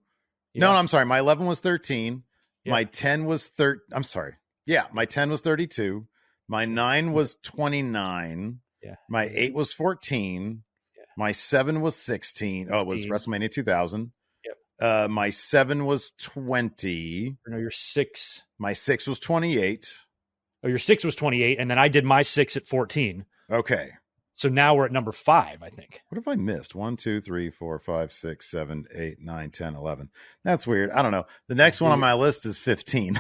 No, I'm sorry. My 11 was 13. My 10 was my 10 was 32. My 9 was 29. My 8 was 14. My 7 was 16. Oh, it was WrestleMania 2000. My 7 was 20. No, your 6. My 6 was 28. Oh, your 6 was 28, and then I did my 6 at 14. Okay. So now we're at number 5, I think. What have I missed? 1, 2, 3, 4, 5, 6, 7, 8, 9, 10, 11. That's weird. I don't know. The next one on my list is 15.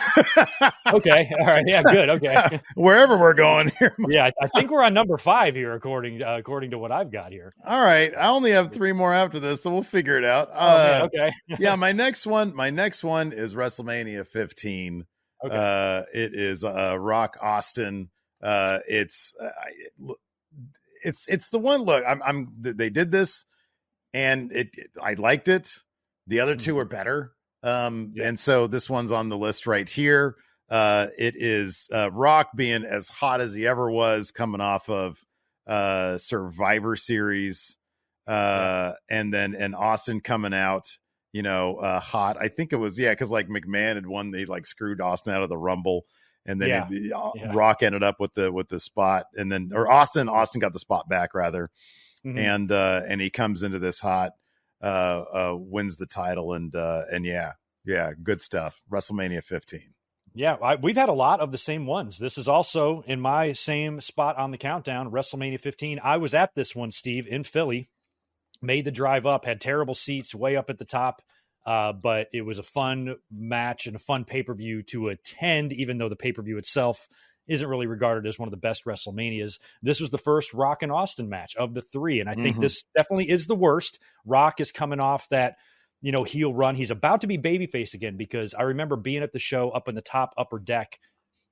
Okay. All right. Yeah, good. Okay. Wherever we're going here. Yeah, I think we're on number 5 here, according to what I've got here. All right. I only have 3 more after this, so we'll figure it out. Okay. Yeah, my next one is WrestleMania 15. Okay. It is Rock Austin. It's the one. Look, they did this, and I liked it. The other 2 are better, and so this one's on the list right here. It is Rock being as hot as he ever was, coming off of Survivor Series, and Austin coming out, hot. I think it was because like McMahon had won, they like screwed Austin out of the Rumble. And then Rock ended up with the spot, and then Austin got the spot back rather, and he comes into this hot, wins the title, and good stuff. WrestleMania 15. Yeah, we've had a lot of the same ones. This is also in my same spot on the countdown. WrestleMania 15. I was at this one, Steve, in Philly. Made the drive up. Had terrible seats, way up at the top. But it was a fun match and a fun pay-per-view to attend, even though the pay-per-view itself isn't really regarded as one of the best WrestleManias. This was the first Rock and Austin match of the 3, and I think this definitely is the worst. Rock is coming off that, heel run. He's about to be babyface again, because I remember being at the show up in the top upper deck,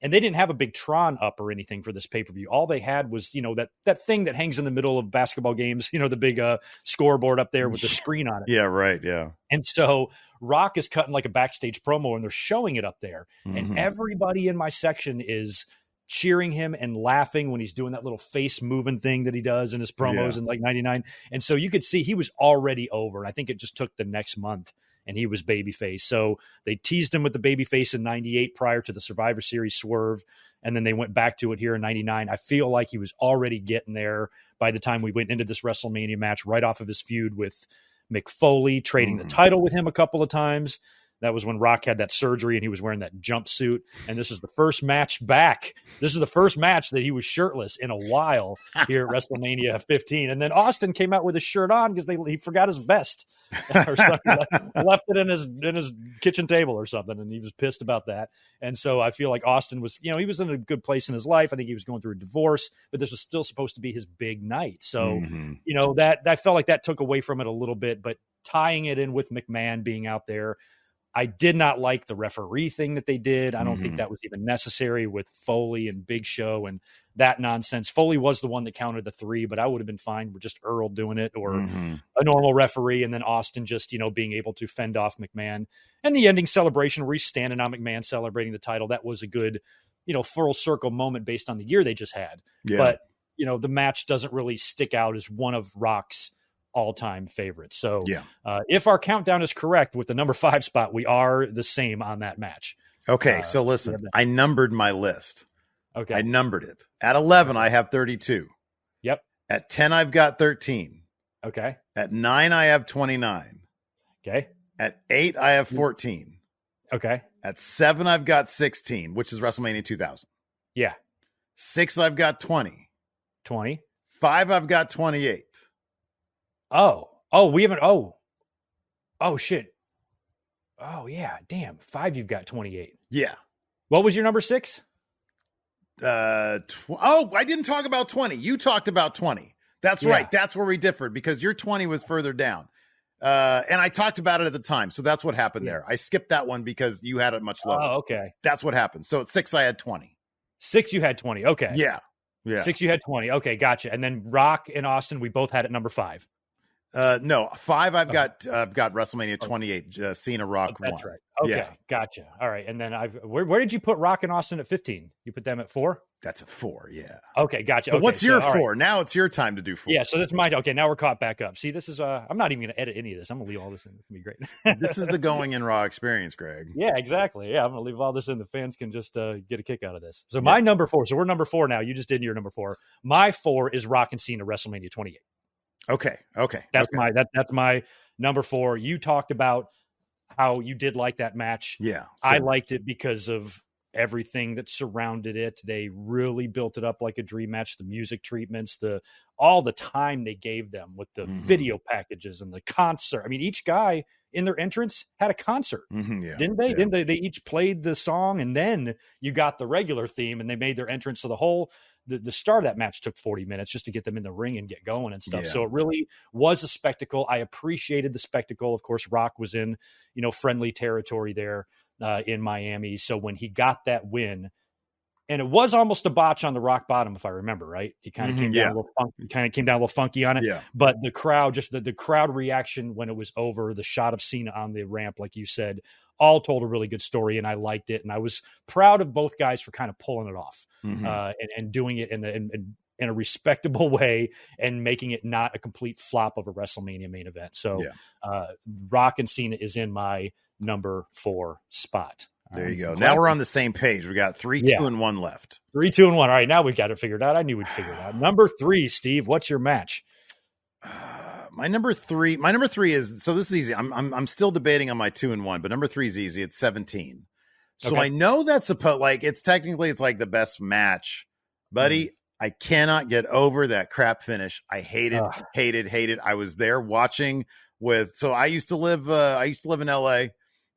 and they didn't have a big Tron up or anything for this pay-per-view. All they had was, that thing that hangs in the middle of basketball games, the big scoreboard up there with the screen on it. Yeah, right, yeah. And so Rock is cutting like a backstage promo, and they're showing it up there. And everybody in my section is cheering him and laughing when he's doing that little face moving thing that he does in his promos in like 99. And so you could see he was already over. And I think it just took the next month and he was babyface. So they teased him with the babyface in 98 prior to the Survivor Series swerve. And then they went back to it here in 99. I feel like he was already getting there by the time we went into this WrestleMania match, right off of his feud with Mick Foley, trading the title with him a couple of times. That was when Rock had that surgery and he was wearing that jumpsuit. And this is the first match back. This is the first match that he was shirtless in a while here at WrestleMania 15. And then Austin came out with his shirt on because he forgot his vest or something. Left it in his kitchen table or something. And he was pissed about that. And so I feel like Austin was, he was in a good place in his life. I think he was going through a divorce, but this was still supposed to be his big night. So, that felt like that took away from it a little bit, but tying it in with McMahon being out there, I did not like the referee thing that they did. I don't think that was even necessary with Foley and Big Show and that nonsense. Foley was the one that counted the 3, but I would have been fine with just Earl doing it or a normal referee, and then Austin just, being able to fend off McMahon. And the ending celebration where he's standing on McMahon celebrating the title, that was a good, full circle moment based on the year they just had. Yeah. But, the match doesn't really stick out as one of Rock's all-time favorites. So if our countdown is correct with the number 5 spot, we are the same on that match. Okay. So listen, I numbered my list. Okay. I numbered it. At 11, I have 32. Yep. At 10, I've got 13. Okay. At 9, I have 29. Okay. At 8, I have 14. Okay. At 7, I've got 16, which is WrestleMania 2000. Yeah. 6, I've got 20. 20. 5, I've got 28. We haven't. Oh, shit. Oh, yeah. Damn. 5, you've got 28. Yeah. What was your number 6? I didn't talk about 20. You talked about 20. That's right. That's where we differed because your 20 was further down. And I talked about it at the time. So that's what happened there. I skipped that one because you had it much lower. Oh, okay. That's what happened. So at 6, I had 20. 6, you had 20. Okay. Yeah. 6, you had 20. Okay, gotcha. And then Rock and Austin, we both had at number 5. No, 5. I've got WrestleMania 28. Cena Rock. That's 1. right. Okay, gotcha. All right, and then where did you put Rock and Austin at 15? You put them at 4. That's a 4. Yeah. Okay, gotcha. But okay, what's your 4? Right. Now it's your time to do 4. Yeah, so that's mine. Okay, now we're caught back up. See, this is I'm not even going to edit any of this. I'm going to leave all this in. It's going to be great. This is the Going in Raw experience, Greg. Yeah, exactly. Yeah, I'm going to leave all this in. The fans can just get a kick out of this. So my number 4. So we're number 4 now. You just did your number 4. My 4 is Rock and Cena WrestleMania 28. Okay. That's my number 4. You talked about how you did like that match. Yeah. I liked it because of everything that surrounded it. They really built it up like a dream match. The music treatments, all the time they gave them with the video packages and the concert. I mean, each guy in their entrance had a concert, didn't they? Didn't they? They each played the song, and then you got the regular theme, and they made their entrance. So the start of that match took 40 minutes just to get them in the ring and get going and stuff. So it really was a spectacle. I appreciated the spectacle. Of course, Rock was in, friendly territory there in Miami. So when he got that win, and it was almost a botch on the Rock bottom, if I remember right, he kind of came down a little funky on it. Yeah. But the crowd, just the crowd reaction when it was over, the shot of Cena on the ramp, like you said, all told a really good story, and I liked it. And I was proud of both guys for kind of pulling it off and doing it in a respectable way and making it not a complete flop of a WrestleMania main event. So Rock and Cena is in my number 4 spot. There you go. Now we're on the same page. We got 3, 2, and 1 left. 3, 2, and 1. All right, now we've got it figured out. I knew we'd figure it out. Number 3, Steve, what's your match? My number 3 is, so this is easy. I'm still debating on my 2 and 1, but number 3 is easy. It's 17. So I know that's it's like the best match, buddy. I cannot get over that crap finish. I hated. I was there watching I used to live in LA,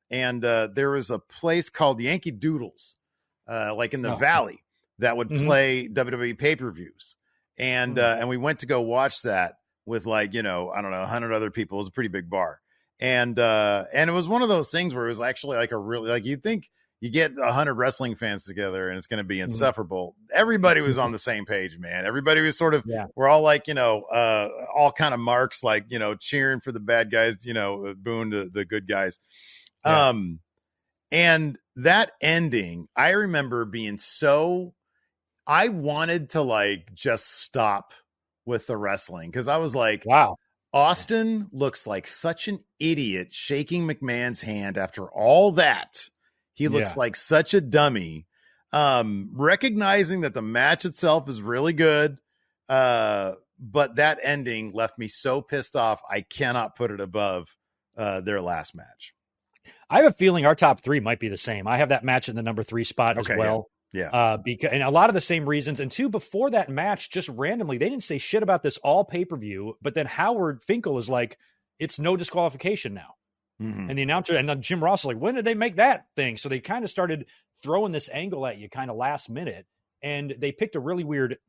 and there was a place called Yankee Doodles, like in the Valley, that would play WWE pay-per-views. And we went to go watch that with 100 other people. It was a pretty big bar. And it was one of those things where it was actually like a really, like, you'd think you get 100 wrestling fans together and it's going to be insufferable. Everybody was on the same page, man. Everybody was sort of, we're all like, all kind of marks, like, cheering for the bad guys, booing the good guys. Yeah. And that ending, I remember being I wanted to just stop with the wrestling. Cause I was like, wow, Austin looks like such an idiot shaking McMahon's hand after all that. He looks like such a dummy. Recognizing that the match itself is really good. But that ending left me so pissed off. I cannot put it above their last match. I have a feeling our top 3 might be the same. I have that match in the number 3 spot as well. Yeah. Because, and a lot of the same reasons. And 2, before that match, just randomly, they didn't say shit about this all pay-per-view, but then Howard Finkel is like, it's no disqualification now. And the announcer, and then Jim Ross is like, when did they make that thing? So they kind of started throwing this angle at you kind of last minute. And they picked a really weird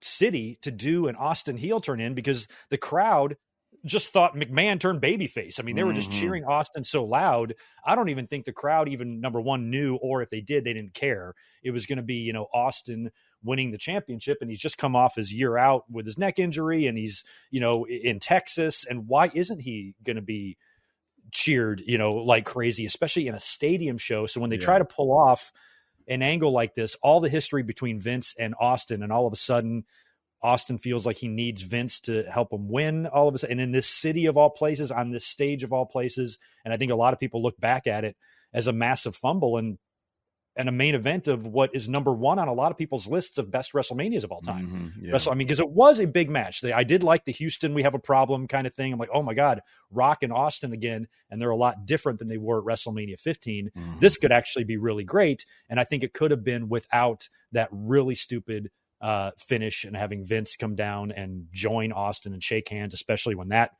city to do an Austin heel turn in because the crowd just thought McMahon turned babyface. I mean, they were just cheering Austin so loud. I don't even think the crowd even, number one, knew, or if they did, they didn't care. It was going to be, Austin winning the championship, and he's just come off his year out with his neck injury, and he's, in Texas. And why isn't he going to be cheered, like crazy, especially in a stadium show? So when they try to pull off an angle like this, all the history between Vince and Austin, and all of a sudden Austin feels like he needs Vince to help him win all of a sudden, and in this city of all places, on this stage of all places. And I think a lot of people look back at it as a massive fumble and a main event of what is number 1 on a lot of people's lists of best WrestleManias of all time. Because it was a big match. I did like the Houston, we have a problem kind of thing. I'm like, oh my God, Rock and Austin again. And they're a lot different than they were at WrestleMania 15. This could actually be really great. And I think it could have been without that really stupid finish and having Vince come down and join Austin and shake hands, especially when that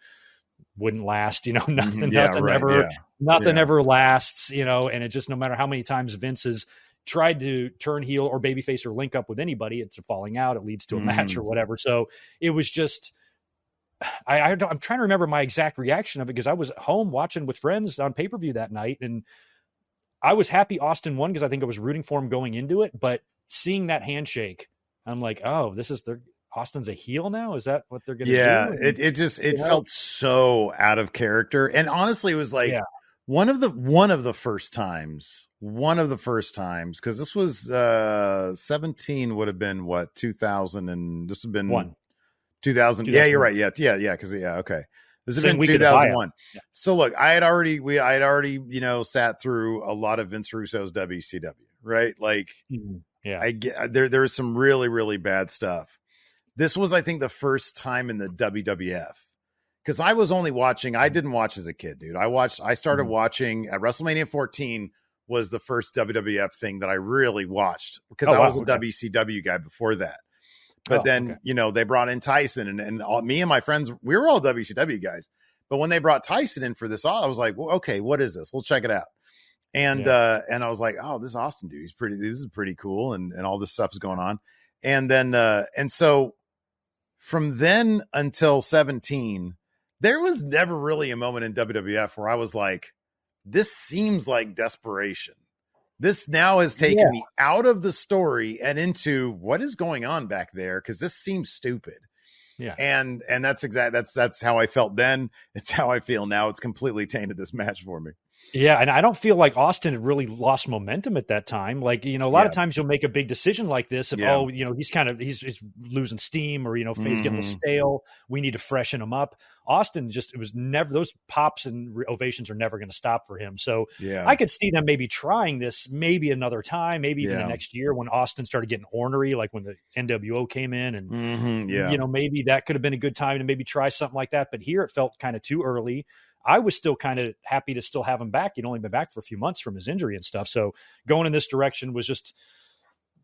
wouldn't last, nothing, Yeah, nothing right. ever, Yeah. nothing ever lasts, and it just, no matter how many times Vince has tried to turn heel or babyface or link up with anybody, it's a falling out. It leads to a match or whatever. So it was just, I'm trying to remember my exact reaction of it, because I was at home watching with friends on pay-per-view that night, and I was happy Austin won because I think I was rooting for him going into it. But seeing that handshake, I'm like, oh, this is Austin's a heel now. Is that what they're going to do? And it felt so out of character. And honestly, it was like one of the first times, because this was 17 would have been what, 2000, and this would have been 2000. Yeah, you're right. Yeah. Cause okay. This has been 2001. Yeah. So look, I had already, sat through a lot of Vince Russo's WCW, right? Like, there was some really, really bad stuff. This was, I think, the first time in the WWF, because I was only watching. I didn't watch as a kid, dude. I started watching at WrestleMania 14 was the first WWF thing that I really watched, because I was a WCW guy before that. But then, they brought in Tyson, and me and my friends, we were all WCW guys. But when they brought Tyson in for this, I was like, well, okay, what is this? We'll check it out. And I was like, oh, this Austin dude, this is pretty cool. And all this stuff's going on. And then, and so from then until 17, there was never really a moment in WWF where I was like, this seems like desperation. This now has taken me out of the story and into what is going on back there, because this seems stupid. Yeah. And that's how I felt then. It's how I feel now. It's completely tainted this match for me. Yeah, and I don't feel like Austin had really lost momentum at that time. Like, a lot of times you'll make a big decision like this if, he's losing steam, or, he's getting a little stale. We need to freshen him up. Austin it was never, those pops and ovations are never going to stop for him. So I could see them maybe trying this maybe another time, maybe even the next year when Austin started getting ornery, like when the NWO came in, and, maybe that could have been a good time to maybe try something like that. But here it felt kind of too early. I was still kind of happy to still have him back. He'd only been back for a few months from his injury and stuff. So going in this direction was just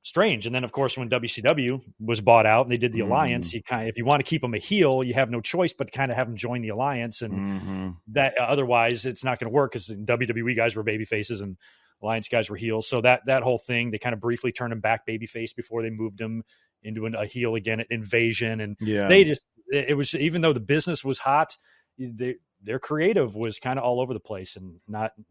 strange. And then, of course, when WCW was bought out and they did the alliance, if you want to keep him a heel, you have no choice but to kind of have him join the alliance. And that otherwise it's not going to work, because WWE guys were baby faces and alliance guys were heels. So that whole thing, they kind of briefly turned him back babyface before they moved him into a heel again at Invasion. And it was, even though the business was hot, their creative was kind of all over the place, and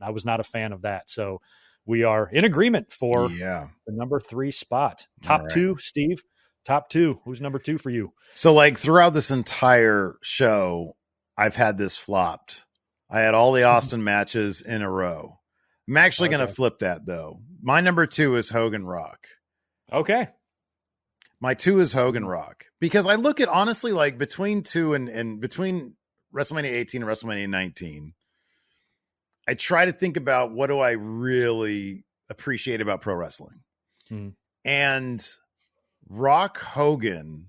I was not a fan of that. So we are in agreement for the number 3 spot. Top 2, Steve. Top 2. Who's number 2 for you? So, like, throughout this entire show, I've had this flopped. I had all the Austin matches in a row. I'm actually going to flip that, though. My number 2 is Hogan Rock. Okay. My 2 is Hogan Rock, because I look at, honestly, like, between 2 and between WrestleMania 18 and WrestleMania 19, I try to think about what do I really appreciate about pro wrestling. And Rock Hogan,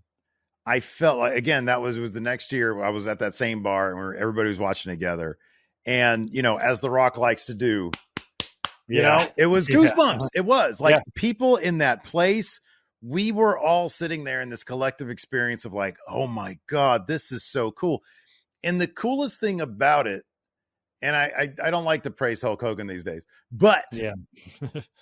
I felt like, again, it was the next year I was at that same bar where everybody was watching together. And, as The Rock likes to do, it was goosebumps. It was like people in that place. We were all sitting there in this collective experience of like, oh my God, this is so cool. And the coolest thing about it, and I don't like to praise Hulk Hogan these days, but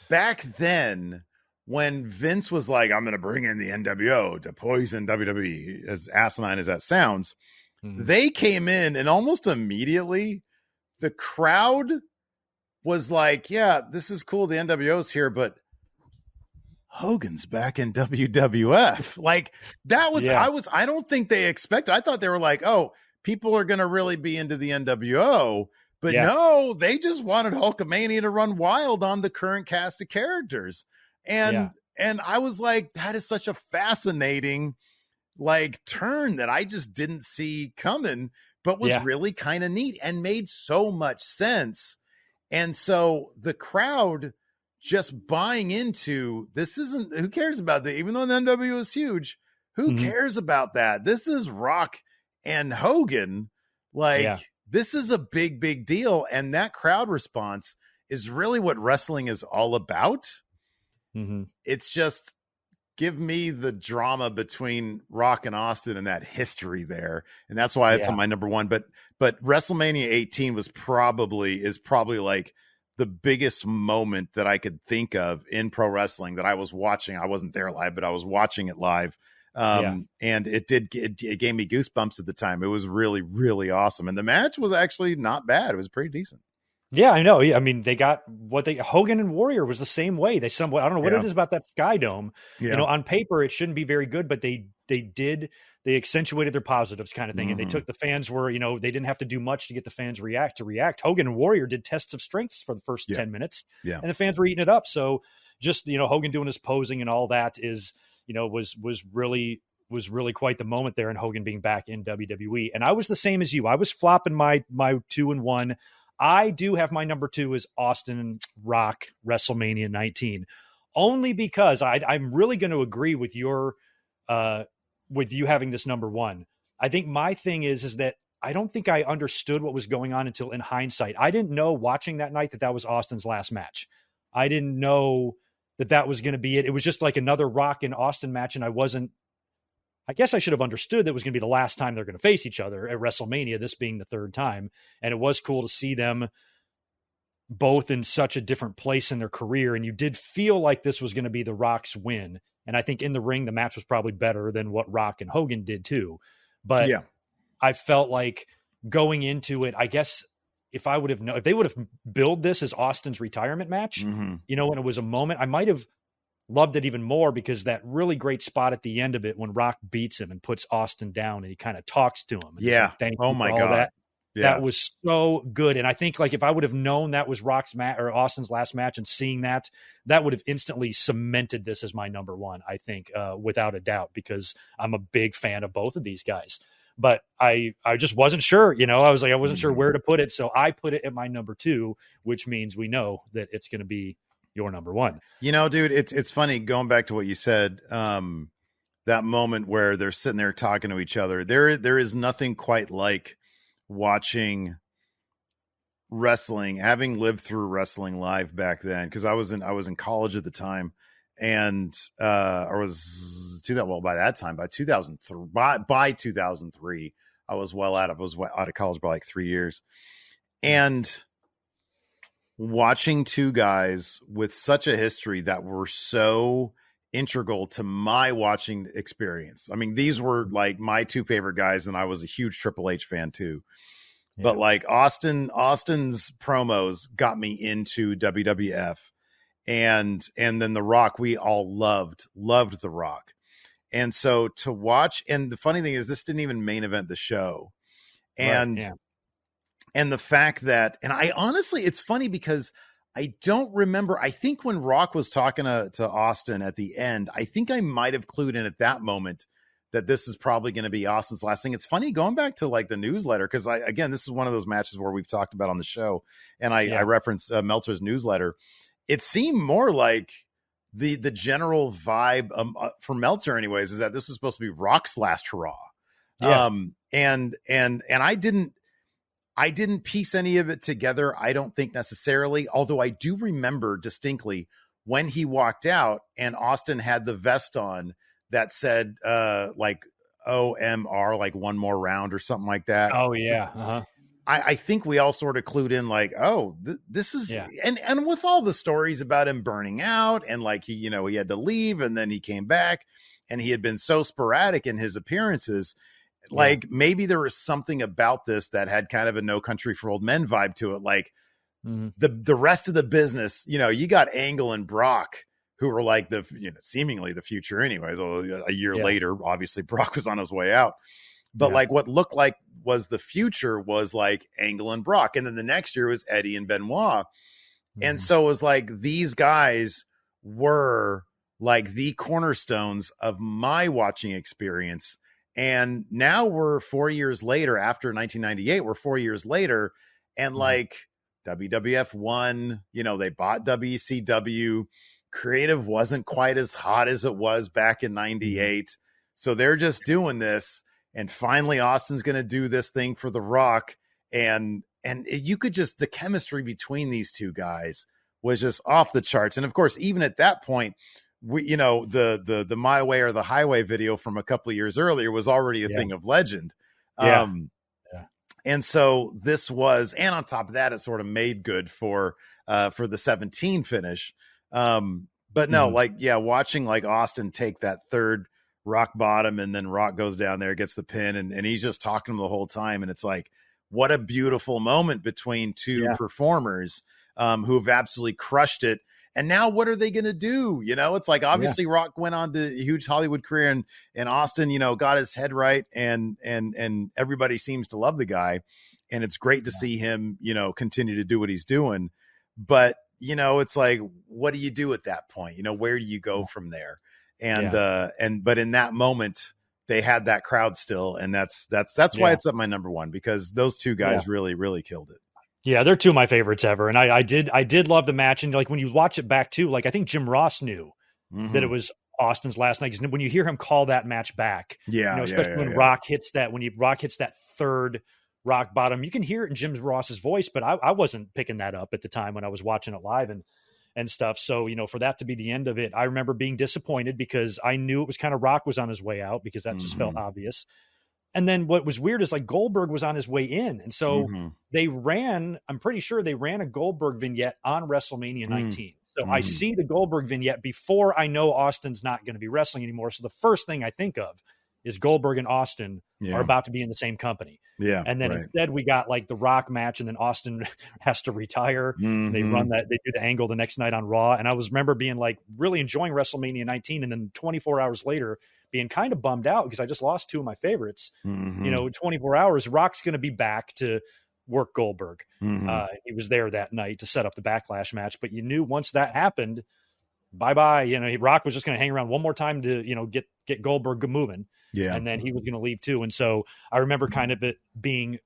back then when Vince was like, I'm going to bring in the NWO to poison WWE, as asinine as that sounds, they came in and almost immediately the crowd was like, yeah, this is cool. The NWO's here, but Hogan's back in WWF. Like that was, I don't think they expected. I thought they were like, oh, people are going to really be into the NWO, but no, they just wanted Hulkamania to run wild on the current cast of characters. And I was like, that is such a fascinating like turn that I just didn't see coming, but was really kind of neat and made so much sense. And so the crowd just buying into this isn't, who cares about that? Even though the NWO is huge, who cares about that? This is Rock and Hogan. Like this is a big, big deal. And that crowd response is really what wrestling is all about. It's just give me the drama between Rock and Austin and that history there, and that's why it's on my number one. But WrestleMania 18 is probably like the biggest moment that I could think of in pro wrestling that I was watching. I wasn't there live, but I was watching it live. And it gave me goosebumps at the time. It was really, really awesome. And the match was actually not bad. It was pretty decent. Yeah, I know. I mean, they got Hogan and Warrior was the same way. They I don't know what it is about that Sky Dome. Yeah. You know, on paper it shouldn't be very good, but they accentuated their positives kind of thing. And they took the fans where, they didn't have to do much to get the fans react. Hogan and Warrior did tests of strengths for the first 10 minutes. Yeah. And the fans were eating it up. So just, Hogan doing his posing and all that is, was really quite the moment there, and Hogan being back in WWE. And I was the same as you. I was flopping my 2 and 1. I do have my number 2 is Austin Rock WrestleMania 19, only because I'm really going to agree with your with you having this number 1. I think my thing is that I don't think I understood what was going on until in hindsight. I didn't know watching that night that was Austin's last match. I didn't know that was going to be it. It was just like another Rock and Austin match, and I guess I should have understood that it was going to be the last time they're going to face each other at WrestleMania, this being the 3rd time. And it was cool to see them both in such a different place in their career. And you did feel like this was going to be the Rock's win. And I think in the ring, the match was probably better than what Rock and Hogan did too. But I felt like going into it, I guess if they would have billed this as Austin's retirement match, when it was a moment, I might have loved it even more, because that really great spot at the end of it when Rock beats him and puts Austin down and he kind of talks to him. Yeah. Like, oh my God. That was so good. And I think like if I would have known that was Rock's match or Austin's last match and seeing that would have instantly cemented this as my number 1, I think, without a doubt, because I'm a big fan of both of these guys. But I just wasn't sure, I was like, I wasn't sure where to put it. So I put it at my number 2, which means we know that it's going to be your number 1. Dude, it's funny going back to what you said, that moment where they're sitting there talking to each other. There is nothing quite like watching wrestling, having lived through wrestling live back then. Cause I was in college at the time, and, by that time, by 2003, I was out of college by like 3 years. And watching two guys with such a history that were so integral to my watching experience. I mean, these were like my 2 favorite guys, and I was a huge Triple H fan too. Yeah. But like Austin's promos got me into WWF, and then The Rock, we all loved The Rock. And so to watch, and the funny thing is, this didn't even main event the show. And right, yeah. And the fact that, and I honestly, it's funny because I don't remember. I think when Rock was talking to Austin at the end, I think I might have clued in at that moment that this is probably going to be Austin's last thing. It's funny going back to like the newsletter, because again, this is one of those matches where we've talked about on the show, and I referenced Meltzer's newsletter. It seemed more like the general vibe for Meltzer, anyways, is that this was supposed to be Rock's last hurrah. Yeah. And I didn't piece any of it together, I don't think necessarily, although I do remember distinctly when he walked out and Austin had the vest on that said like OMR, like one more round or something like that. Oh, yeah. Uh-huh. I think we all sort of clued in like, oh, this is, and with all the stories about him burning out and like he had to leave and then he came back and he had been so sporadic in his appearances. Like maybe there was something about this that had kind of a No Country for Old Men vibe to it. Like the rest of the business, you got Angle and Brock, who were like the, seemingly the future anyways. A year later, obviously Brock was on his way out, but like what looked like was the future was like Angle and Brock. And then the next year was Eddie and Benoit. And so it was like, these guys were like the cornerstones of my watching experience. And now we're 4 years later, after 1998, we're 4 years later. And like WWF won, they bought WCW. Creative wasn't quite as hot as it was back in 98. So they're just doing this. And finally, Austin's going to do this thing for The Rock. And you could just, the chemistry between these two guys was just off the charts. And of course, even at that point, we, the My Way or the Highway video from a couple of years earlier was already a thing of legend. Yeah. And so this was, and on top of that, it sort of made good for the 17 finish. But no, watching like Austin take that third rock bottom, and then Rock goes down there, gets the pin, and he's just talking to him the whole time. And it's like, what a beautiful moment between two performers who have absolutely crushed it. And now what are they going to do? It's like, obviously Rock went on to a huge Hollywood career, and Austin, got his head right, and everybody seems to love the guy. And it's great to see him, continue to do what he's doing. But, it's like, what do you do at that point? Where do you go from there? But in that moment, they had that crowd still. And that's why it's at my number one, because those two guys really, really killed it. Yeah, they're two of my favorites ever. And I did love the match. And like when you watch it back too, like I think Jim Ross knew that it was Austin's last night. Because when you hear him call that match back, especially when Rock hits that, Rock hits that third rock bottom, you can hear it in Jim Ross's voice, but I wasn't picking that up at the time when I was watching it live and stuff. So, for that to be the end of it, I remember being disappointed because I knew it was kind of Rock was on his way out, because that just felt obvious. And then what was weird is like Goldberg was on his way in. And so I'm pretty sure they ran a Goldberg vignette on WrestleMania 19. So I see the Goldberg vignette before I know Austin's not going to be wrestling anymore. So the first thing I think of is Goldberg and Austin are about to be in the same company. Yeah. And then instead we got like the Rock match, and then Austin has to retire. They run that, they do the angle the next night on Raw. And I remember being like really enjoying WrestleMania 19. And then 24 hours later, being kind of bummed out because I just lost two of my favorites. 24 hours, Rock's going to be back to work Goldberg. He was there that night to set up the Backlash match, but you knew once that happened, bye-bye. Rock was just going to hang around one more time to, get Goldberg moving. Yeah. And then he was going to leave too. And so I remember kind of it being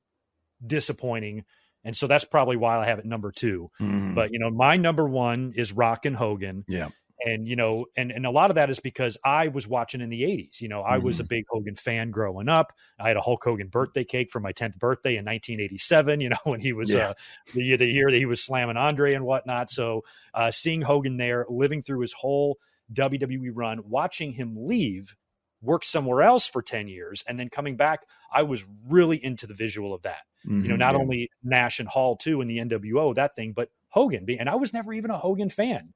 disappointing. And so that's probably why I have it number two. But, my number one is Rock and Hogan. Yeah. And, and a lot of that is because I was watching in the 80s. I was a big Hogan fan growing up. I had a Hulk Hogan birthday cake for my 10th birthday in 1987, when he was the year that he was slamming Andre and whatnot. So seeing Hogan there, living through his whole WWE run, watching him leave, work somewhere else for 10 years, and then coming back, I was really into the visual of that. Not only Nash and Hall too in the NWO, that thing, but Hogan. And I was never even a Hogan fan.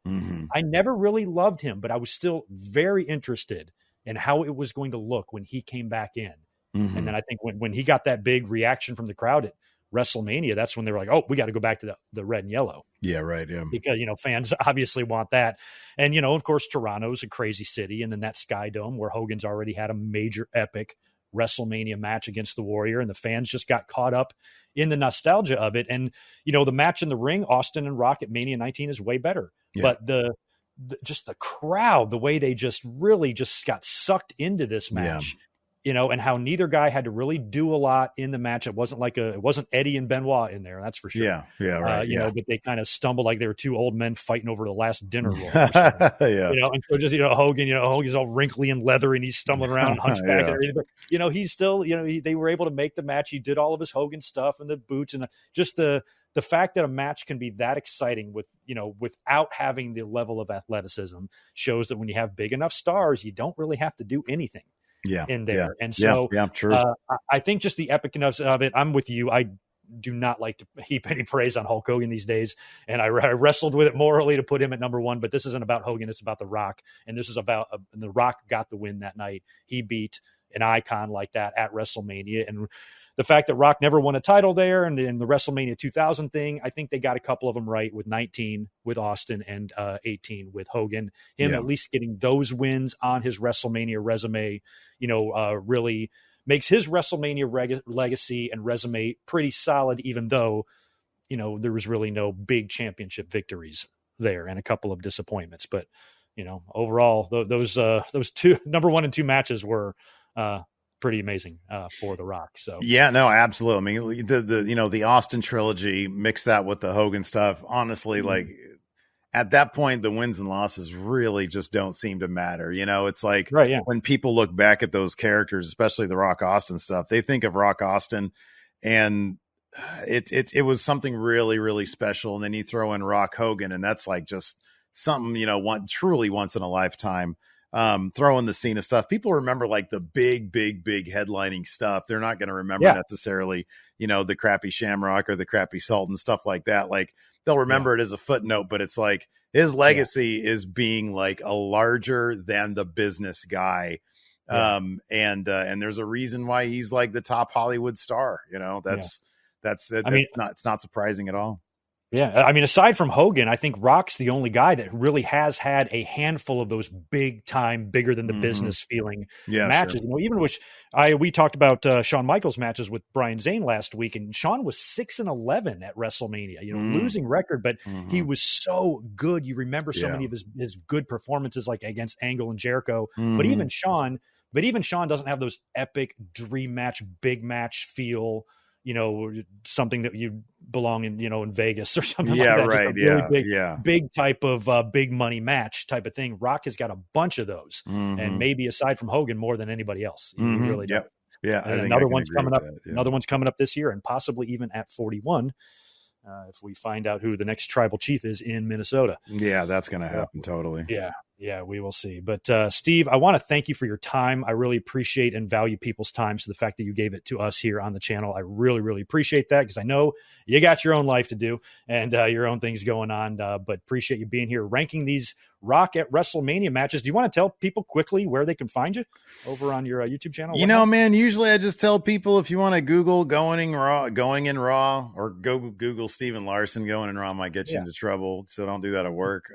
I never really loved him, but I was still very interested in how it was going to look when he came back in. And then I think when he got that big reaction from the crowd at WrestleMania, that's when they were like, oh, we got to go back to the red and yellow. Yeah, right. Yeah. Because, fans obviously want that. And, of course, Toronto's a crazy city. And then that Sky Dome where Hogan's already had a major epic WrestleMania match against the Warrior. And the fans just got caught up in the nostalgia of it. And, the match in the ring, Austin and Rock at Mania 19 is way better. Yeah. But just the crowd, the way they just really just got sucked into this match. Yeah. And how neither guy had to really do a lot in the match. It wasn't Eddie and Benoit in there. That's for sure. Yeah. Yeah. Right. But they kind of stumbled like they were two old men fighting over the last dinner roll. And so just, Hogan's all wrinkly and leathery and he's stumbling around and hunchback and everything. But, he's still, they were able to make the match. He did all of his Hogan stuff and the boots and just the fact that a match can be that exciting without having the level of athleticism shows that when you have big enough stars, you don't really have to do anything. In there. Yeah, and so true. I think just the epicness of it, I'm with you. I do not like to heap any praise on Hulk Hogan these days. And I wrestled with it morally to put him at number one, but this isn't about Hogan. It's about The Rock. And this is about The Rock got the win that night. He beat an icon like that at WrestleMania. And the fact that Rock never won a title there and in the WrestleMania 2000 thing, I think they got a couple of them right with 19 with Austin and 18 with Hogan. At least getting those wins on his WrestleMania resume, really makes his WrestleMania legacy and resume pretty solid, even though, there was really no big championship victories there and a couple of disappointments. But, overall, those two number one and two matches were pretty amazing for The Rock. So yeah, no, absolutely. I mean, the Austin trilogy, mix that with the Hogan stuff. Honestly, like at that point, the wins and losses really just don't seem to matter. It's like when people look back at those characters, especially the Rock Austin stuff, they think of Rock Austin and it was something really, really special. And then you throw in Rock Hogan and that's like just something, truly once in a lifetime. Throwing the Cena stuff. People remember like the big headlining stuff. They're not going to remember necessarily, the crappy Shamrock or the crappy Salt and stuff like that. Like they'll remember it as a footnote, but it's like his legacy is being like a larger than the business guy. And there's a reason why he's like the top Hollywood star. It's not surprising at all. Yeah, I mean, aside from Hogan, I think Rock's the only guy that really has had a handful of those big time, bigger than the business feeling matches. Sure. Even which we talked about Shawn Michaels matches with Brian Zane last week, and Shawn was 6-11 at WrestleMania. Losing record, but he was so good. You remember so many of his good performances, like against Angle and Jericho. But even Shawn doesn't have those epic dream match, big match feel. Something that you belong in, in Vegas or something like that. Right. Really big type of big money match type of thing. Rock has got a bunch of those, and maybe aside from Hogan, more than anybody else. He really does. Yeah. And another one's coming up. Another one's coming up this year, and possibly even at 41. If we find out who the next tribal chief is in Minnesota. Yeah, that's going to happen. Totally. Yeah, we will see. But Steve, I want to thank you for your time. I really appreciate and value people's time. So the fact that you gave it to us here on the channel, I really, really appreciate that, because I know you got your own life to do and your own things going on. But appreciate you being here, ranking these Rock at WrestleMania matches. Do you want to tell people quickly where they can find you over on your YouTube channel? Man, usually I just tell people, if you want to Google going in Raw, or go Google Steven Larson going in Raw, might get you into trouble. So don't do that at work.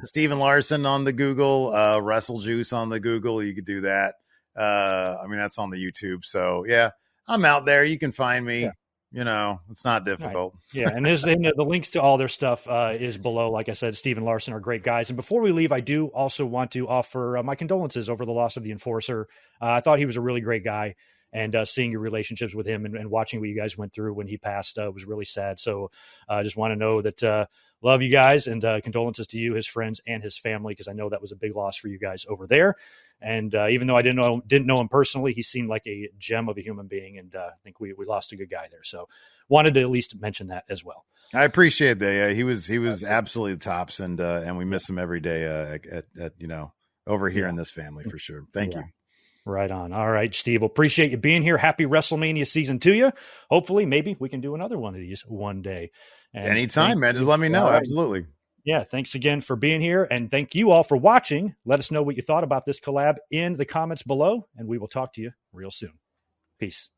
Steven Larson on the Google, Wrestle Juice on the Google. You could do that. That's on the YouTube. So I'm out there. You can find me. It's not difficult. Right. And there's the links to all their stuff is below. Like I said, Steven Larson are great guys. And before we leave, I do also want to offer my condolences over the loss of the Enforcer. I thought he was a really great guy. And seeing your relationships with him and watching what you guys went through when he passed was really sad. So I just want to know that love you guys, and condolences to you, his friends, and his family, because I know that was a big loss for you guys over there. And even though I didn't know him personally, he seemed like a gem of a human being, and I think we lost a good guy there. So wanted to at least mention that as well. I appreciate that. Yeah, he was absolutely the tops, and we miss him every day at over here in this family for sure. Thank you. Right on. All right, Steve. Well, appreciate you being here. Happy WrestleMania season to you. Hopefully, maybe we can do another one of these one day. And anytime, man. Just let me know. Absolutely. Yeah. Thanks again for being here. And thank you all for watching. Let us know what you thought about this collab in the comments below, and we will talk to you real soon. Peace.